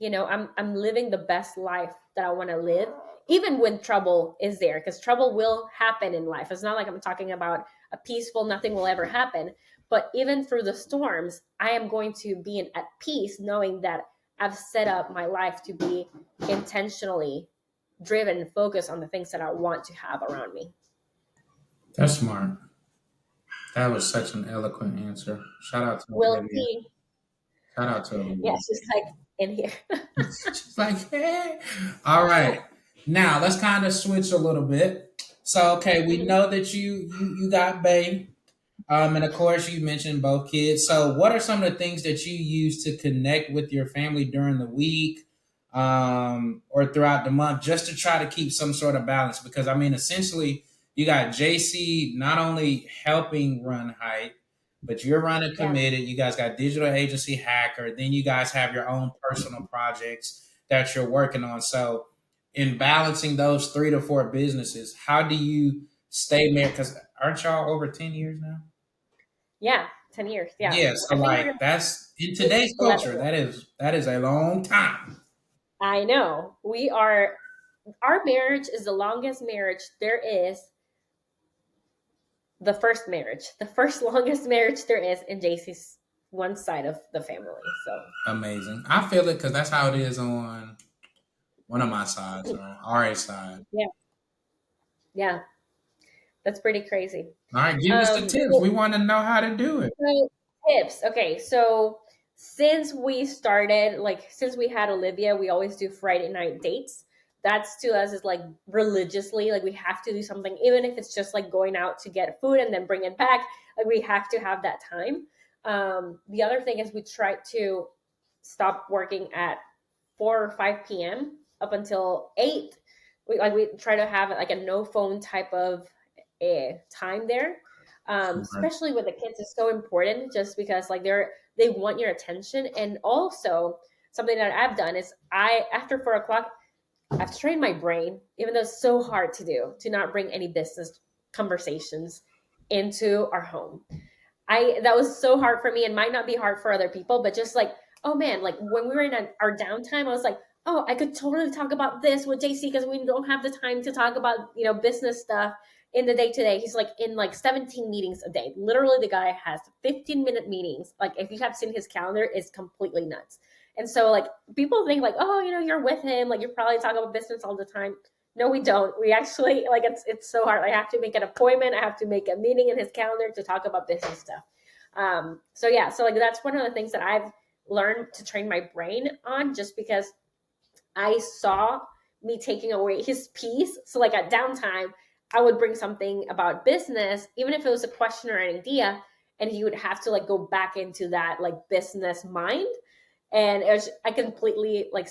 I'm living the best life that I want to live, even when trouble is there, because trouble will happen in life. It's not like I'm talking about a peaceful, nothing will ever happen. But even through the storms, I am going to be at peace, knowing that I've set up my life to be intentionally driven and focused on the things that I want to have around me. That's smart. That was such an eloquent answer. Shout out to We'll Olivia. see. Shout out to Yeah, Olivia. she's like in here. She's like, hey. All right. Now let's kind of switch a little bit. So, okay, we Mhm. know that you got Bay. And of course, you mentioned both kids. So, what are some of the things that you use to connect with your family during the week, or throughout the month, just to try to keep some sort of balance? Because I mean, essentially, you got JC not only helping run Hype, but you're running Yeah. Committed. You guys got Digital Agency Hacker. Then you guys have your own personal projects that you're working on. So, in balancing those 3 to 4 businesses, how do you stay married? Because aren't y'all over 10 years now? Yeah. 10 years. Yeah. Yeah, so I think we're like going that's in to today's 11. culture, that is a long time. I know. Our marriage is the longest marriage there is, the first marriage, the first longest marriage there is in JC's one side of the family. So, Amazing. I feel it because that's how it is on. One of my sides, RA side. Yeah, yeah, that's pretty crazy. All right, give us the tips. We So, want to know how to do it. so tips. Okay, so since we started, like since we had Olivia, we always do Friday night dates. That's to us is like religiously, like we have to do something, even if it's just like going out to get food and then bring it back. Like we have to have that time. The other thing is we try to stop working at 4 or 5 p.m. up until 8. We try to have like a no phone type of time there, Smart. especially with the kids is so important just because like they want your attention. And also something that I've done is I after 4 o'clock I've trained my brain, even though it's so hard to do, to not bring any business conversations into our home. I that was so hard for me and might not be hard for other people, but just like, oh man, like when we were in our downtime, I was like, oh, I could totally talk about this with JC because we don't have the time to talk about, business stuff in the day to day. He's like in like 17 meetings a day. Literally, the guy has 15-minute meetings. Like if you have seen his calendar, it's completely nuts. And so like people think like, oh, you're with him, like you're probably talking about business all the time. No, we don't. We actually like it's so hard. I have to make an appointment. I have to make a meeting in his calendar to talk about business stuff. So yeah, so like that's one of the things that I've learned to train my brain on, just because I saw me taking away his peace. So like at downtime, I would bring something about business, even if it was a question or an idea, and he would have to like go back into that like business mind. And I completely like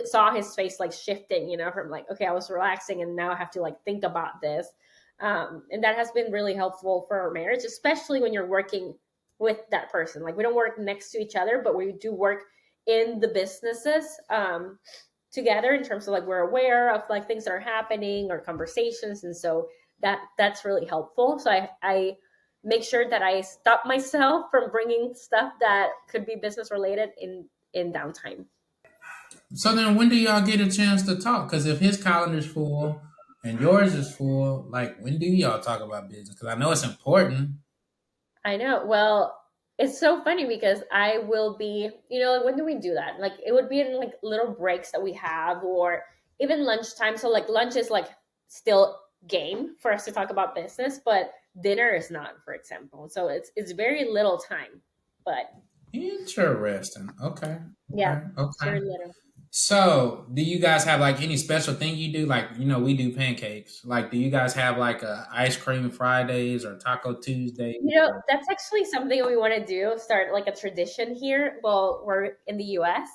saw his face like shifting, from like, okay, I was relaxing and now I have to like think about this. And that has been really helpful for our marriage, especially when you're working with that person. Like we don't work next to each other, but we do work in the businesses together, in terms of like we're aware of like things that are happening or conversations. And so that's really helpful. So I make sure that I stop myself from bringing stuff that could be business related in downtime. So then, when do y'all get a chance to talk? Because if his calendar's full and yours is full, like when do y'all talk about business? Because I know it's important. I know. Well, it's so funny because I will be, like, when do we do that? Like it would be in like little breaks that we have, or even lunchtime. So like lunch is like still game for us to talk about business, but dinner is not, for example. So it's very little time. But Interesting. Okay. yeah, Okay. it's Okay. very little. So, do you guys have like any special thing you do? Like, we do pancakes. Like, do you guys have like a ice cream Fridays or Taco Tuesdays? That's actually something we want to do, start like a tradition here. Well, we're in the US.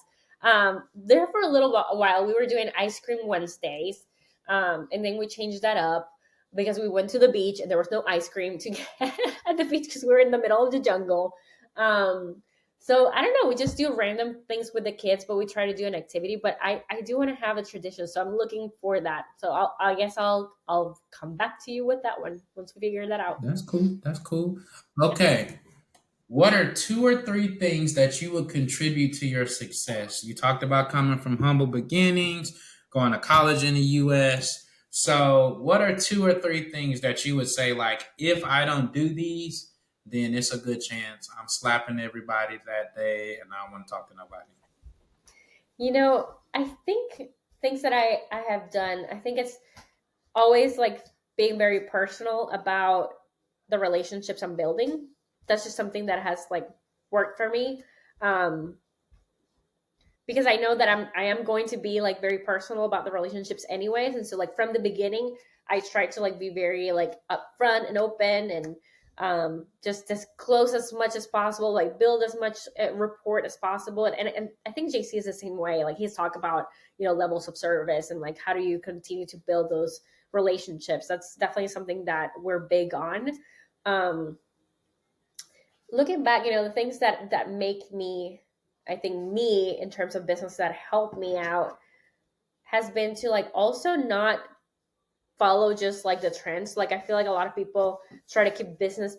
There for a little while, we were doing ice cream Wednesdays. And then we changed that up because we went to the beach and there was no ice cream to get at the beach because we were in the middle of the jungle. Um, so I don't know. We just do random things with the kids, but we try to do an activity. But I do want to have a tradition, so I'm looking for that. So I guess I'll come back to you with that one once we figure that out. That's cool. That's cool. Yeah. Okay. What are 2 or 3 things that you would contribute to your success? You talked about coming from humble beginnings, going to college in the US. So, what are 2 or 3 things that you would say, like, if I don't do these, then it's a good chance I'm slapping everybody that day and I don't want to talk to nobody? I think things that I have done, I think it's always like being very personal about the relationships I'm building. That's just something that has like worked for me. Um, because I know that I am going to be like very personal about the relationships anyways. And so like from the beginning, I tried to like be very like upfront and open, and just as close as much as possible, like build as much rapport as possible. And I think JC is the same way. Like he's talked about, levels of service and like how do you continue to build those relationships. That's definitely something that we're big on. Um, Looking back, the things that make me, I think me in terms of business that help me out has been to like also not follow just like the trends. Like I feel like a lot of people try to keep business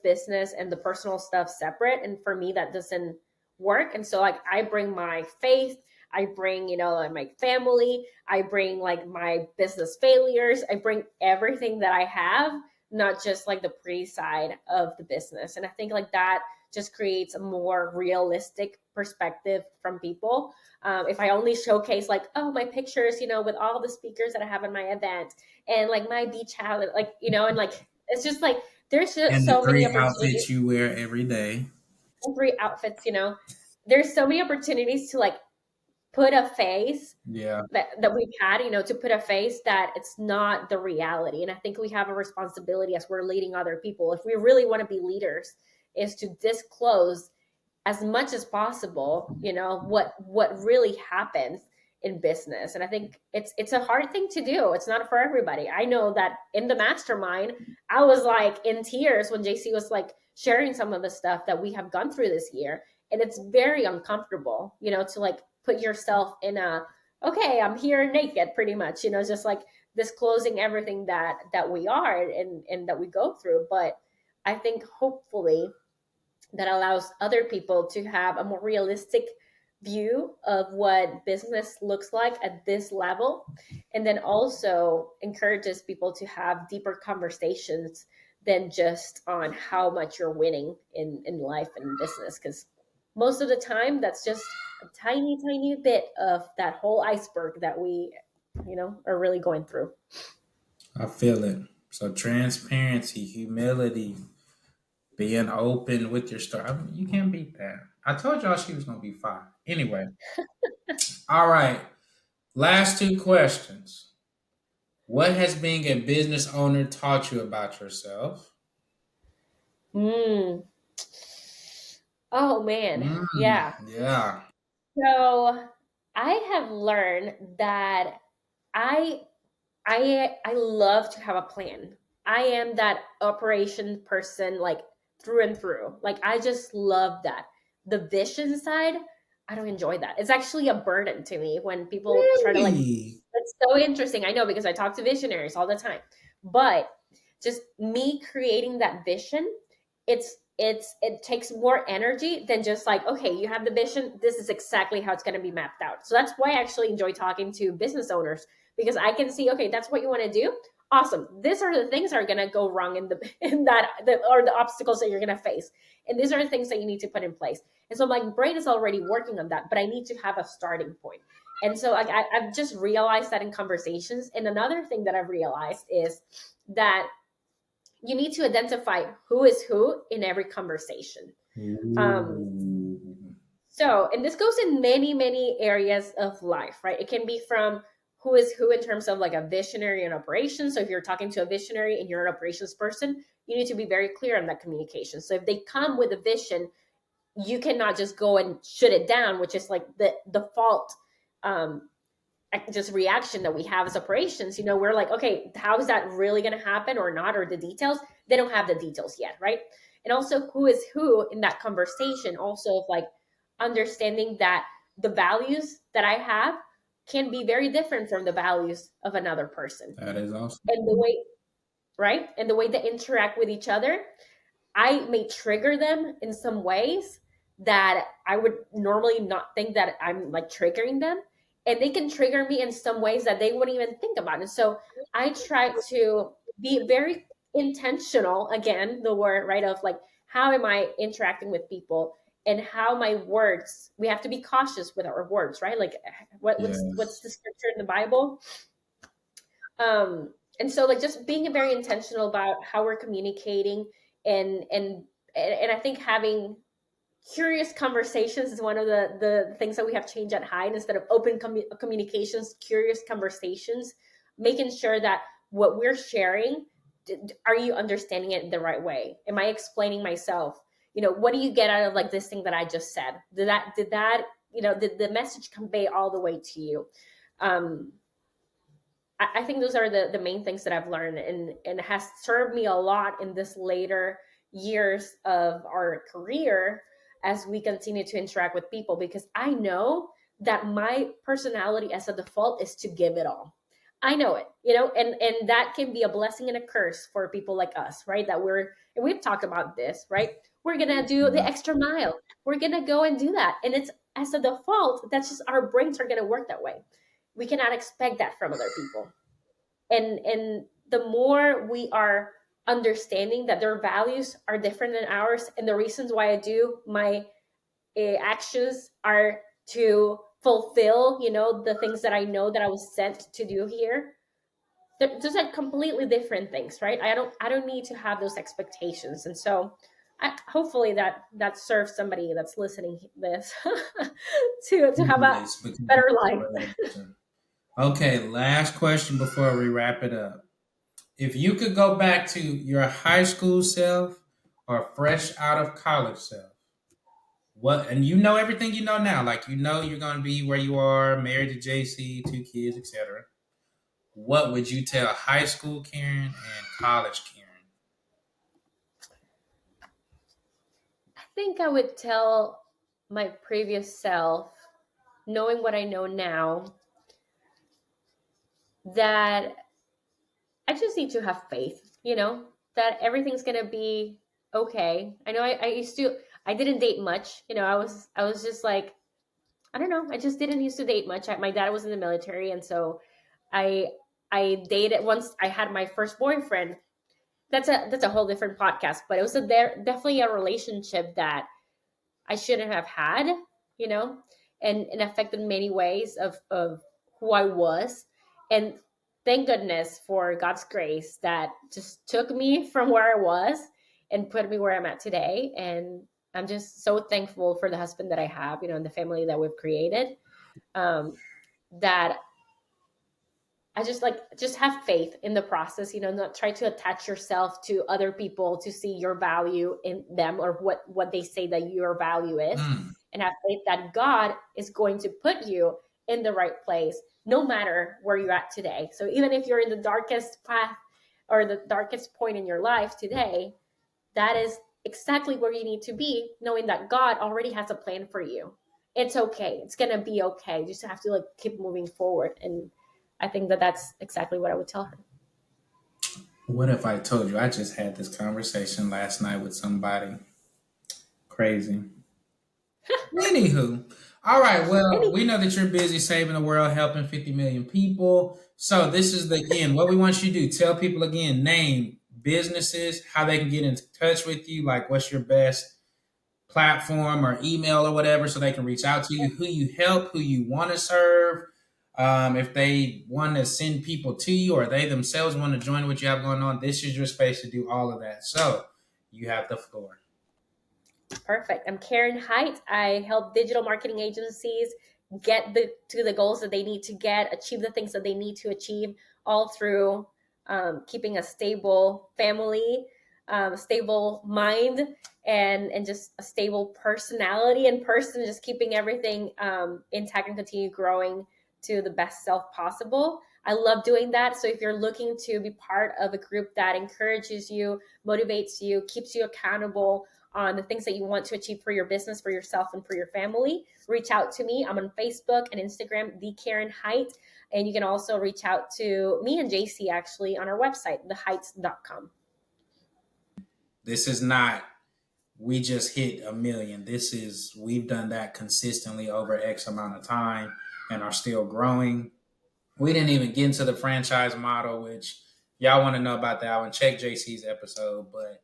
and the personal stuff separate, and for me that doesn't work. And so like I bring my faith, I bring, like my family, I bring like my business failures, I bring everything that I have, not just like the pretty side of the business. And I think like that just creates a more realistic perspective from people. If I only showcase like, oh, my pictures, with all the speakers that I have in my event, and like my beach house, like, and like it's just like there's just And the so many three opportunities, outfits you wear every day. every outfits, there's so many opportunities to like put a face Yeah. that we've had, to put a face that it's not the reality. And I think we have a responsibility as we're leading other people, if we really want to be leaders, is to disclose as much as possible, what really happens in business. And I think it's a hard thing to do. It's not for everybody. I know that in the mastermind, I was like in tears when JC was like sharing some of the stuff that we have gone through this year. And it's very uncomfortable, to like put yourself in a, okay, I'm here naked pretty much, just like disclosing everything that we are and that we go through. But I think hopefully that allows other people to have a more realistic view of what business looks like at this level, and then also encourages people to have deeper conversations than just on how much you're winning in life and business, because most of the time that's just a tiny bit of that whole iceberg that we are really going through. I feel it. So transparency, humility, being open with your story. I mean, you can't beat that. I told y'all she was gonna be fine. Anyway, all right. Last two questions. What has being a business owner taught you about yourself? mm. Oh man, Mm, yeah. yeah. So I have learned that I I love to have a plan. I am that operation person, like through and through. Like I just love that. The vision side, I don't enjoy that. It's actually a burden to me when people try to like. Really? It's so interesting. I know because I talk to visionaries all the time. But just me creating that vision, it takes more energy than just like, okay, you have the vision, this is exactly how it's going to be mapped out. So that's why I actually enjoy talking to business owners, because I can see, okay, that's what you want to do. Awesome. These are the things that are going to go wrong or the obstacles that you're going to face. And these are the things that you need to put in place. And so my brain is already working on that, but I need to have a starting point. And so like I've just realized that in conversations. And another thing that I've realized is that you need to identify who is who in every conversation. Um, Ooh. so, and this goes in many areas of life, right? It can be from who is who in terms of like a visionary and operations. So, if you're talking to a visionary and you're an operations person, you need to be very clear on that communication. So, if they come with a vision, you cannot just go and shut it down, which is like the default um, just reaction that we have as operations. We're like, okay, how is that really going to happen or not, or the details? They don't have the details yet, right? And also who is who in that conversation, also of like understanding that the values that I have can be very different from the values of another person, That is awesome. and the way, right, and the way they interact with each other, I may trigger them in some ways that I would normally not think that I'm like triggering them. And they can trigger me in some ways that they wouldn't even think about. And so I try to be very intentional, again, the word, right, of like, how am I interacting with people, and how my words, we have to be cautious with our words, right? Like what's Yes. the scripture in the Bible? And so like just being very intentional about how we're communicating, and and and I think having curious conversations is one of the things that we have changed at Hyde. Instead of open communications, curious conversations, making sure that what we're sharing, are you understanding it the right way? Am I explaining myself? What do you get out of like this thing that I just said? Did the message convey all the way to you? um I think those are the main things that I've learned, and has served me a lot in this later years of our career as we continue to interact with people, because I know that my personality as a default is to give it all. I know it, and that can be a blessing and a curse for people like us, right? And we've talked about this, right? We're gonna do the Yeah. extra mile. We're gonna go and do that. And it's as a default, that's just our brains are gonna work that way. We cannot expect that from other people. And the more we are understanding that their values are different than ours, and the reasons why I do my actions are to fulfill, the things that I know that I was sent to do here. They're just like completely different things, right? I don't need to have those expectations. And so hopefully that serves somebody that's listening this to have a Yes, because better life. okay, last question before we wrap it up. If you could go back to your high school self or fresh out of college self, what, and you know everything you know now, like you know you're going to be where you are, married to JC, two kids, etc. What would you tell high school Karen and college Karen? I think I would tell my previous self, knowing what I know now, that I just need to have faith, that everything's gonna be okay. I know I didn't date much, I was just like, I don't know, I just didn't used to date much. My dad was in the military, and so I I dated once I had my first boyfriend. That's a whole different podcast, but it was definitely a relationship that I shouldn't have had, you know, and affected many ways of who I was. And thank goodness for God's grace that just took me from where I was and put me where I'm at today. And I'm just so thankful for the husband that I have, and the family that we've created. That I just have faith in the process, not try to attach yourself to other people to see your value in them or what they say that your value is, Mm. and have faith that God is going to put you in the right place no matter where you're at today. So even if you're in the darkest path or the darkest point in your life today, that is exactly where you need to be, knowing that God already has a plan for you. It's okay. It's going to be okay. You just have to keep moving forward. And I think that that's exactly what I would tell her. What if I told you I just had this conversation last night with somebody crazy? Anywho, all right. Well, Any we know that you're busy saving the world, helping 50 million people. So this is the end. What we want you to do: tell people again, name businesses, how they can get in touch with you. Like, what's your best platform or email or whatever, so they can reach out to you. Who you help, who you want to serve. If they want to send people to you, or they themselves want to join what you have going on, this is your space to do all of that. So you have the floor. Perfect. I'm Karen Hite. I help digital marketing agencies get to the goals that they need to get, achieve the things that they need to achieve, all through keeping a stable family, stable mind, and just a stable personality and person, just keeping everything intact and continue growing to the best self possible. I love doing that. So if you're looking to be part of a group that encourages you, motivates you, keeps you accountable on the things that you want to achieve for your business, for yourself, and for your family, reach out to me. I'm on Facebook and Instagram, the Karen Hite. And you can also reach out to me and JC actually on our website, theheights.com. This is not, we just hit a million. This is, we've done that consistently over X amount of time and are still growing. We didn't even get into the franchise model, which y'all want to know about that one. Check JC's episode. But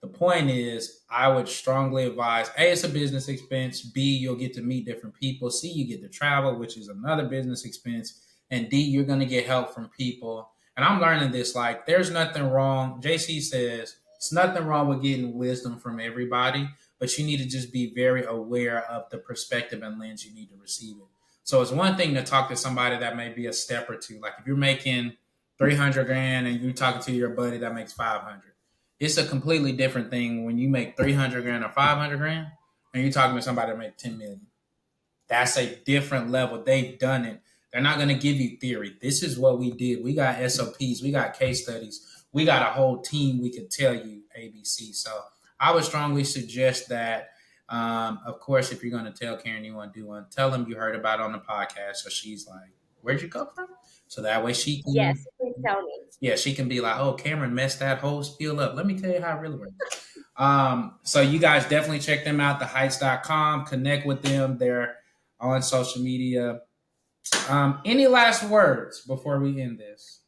the point is, I would strongly advise: A, it's a business expense. B, you'll get to meet different people. C, you get to travel, which is another business expense. And D, you're going to get help from people. And I'm learning this, like, there's nothing wrong. JC says it's nothing wrong with getting wisdom from everybody, but you need to just be very aware of the perspective and lens you need to receive it. So it's one thing to talk to somebody that may be a step or two. Like if you're making 300 grand and you're talking to your buddy that makes 500, it's a completely different thing when you make 300 grand or 500 grand and you're talking to somebody that makes 10 million. That's a different level. They've done it. They're not going to give you theory. This is what we did. We got SOPs. We got case studies. We got a whole team. We could tell you ABC. So I would strongly suggest that. Of course, if you're going to tell Karen you want to do one, tell them you heard about it on the podcast. So she's like, "Where'd you come from?" So that way she Yes, can, please tell me. yeah, she can be like, "Oh, Cameron messed that whole spiel up. Let me tell you how it really works." So you guys definitely check them out, theheights.com. Connect with them. They're on social media. Any last words before we end this?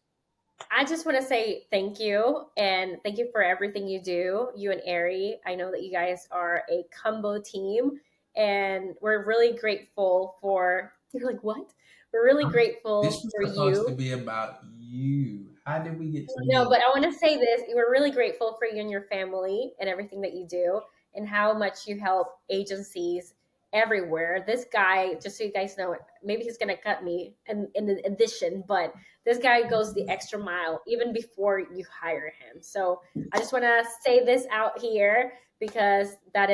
I just want to say thank you and thank you for everything you do, you and Ari. I know that you guys are a combo team, and we're really grateful for. You're like, what? We're really This grateful was for supposed to you. be about you. How did we get to No, me? but I want to say this. We're really grateful for you and your family and everything that you do and how much you help agencies everywhere. This guy, just so you guys know, maybe he's going to cut me in the addition, but this guy goes the extra mile even before you hire him. So I just want to say this out here because that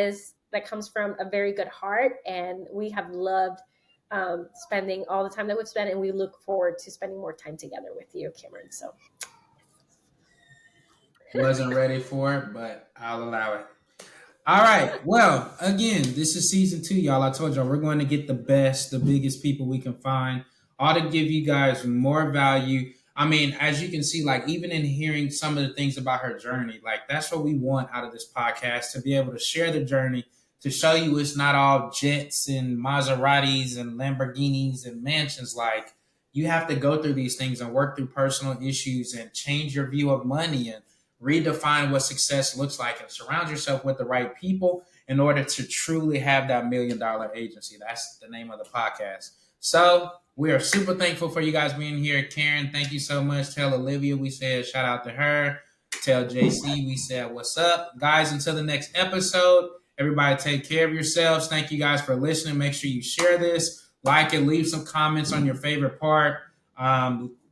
comes from a very good heart, and we have loved spending all the time that we've spent, and we look forward to spending more time together with you, Cameron. So Wasn't ready for it, but I'll allow it. All right. Well, again, this is season 2, y'all. I told y'all we're going to get the best, the biggest people we can find, all to give you guys more value. I mean, as you can see, like even in hearing some of the things about her journey, like that's what we want out of this podcast, to be able to share the journey, to show you it's not all jets and Maseratis and Lamborghinis and mansions. Like you have to go through these things and work through personal issues and change your view of money and redefine what success looks like and surround yourself with the right people in order to truly have that $1 million agency. That's the name of the podcast. So we are super thankful for you guys being here. Karen, thank you so much. Tell Olivia we said shout out to her. Tell JC we said what's up. Guys, until the next episode, everybody take care of yourselves. Thank you guys for listening. Make sure you share this, like it, leave some comments on your favorite part.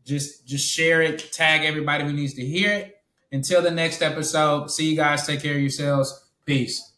Just share it, tag everybody who needs to hear it. Until the next episode, see you guys. Take care of yourselves. Peace.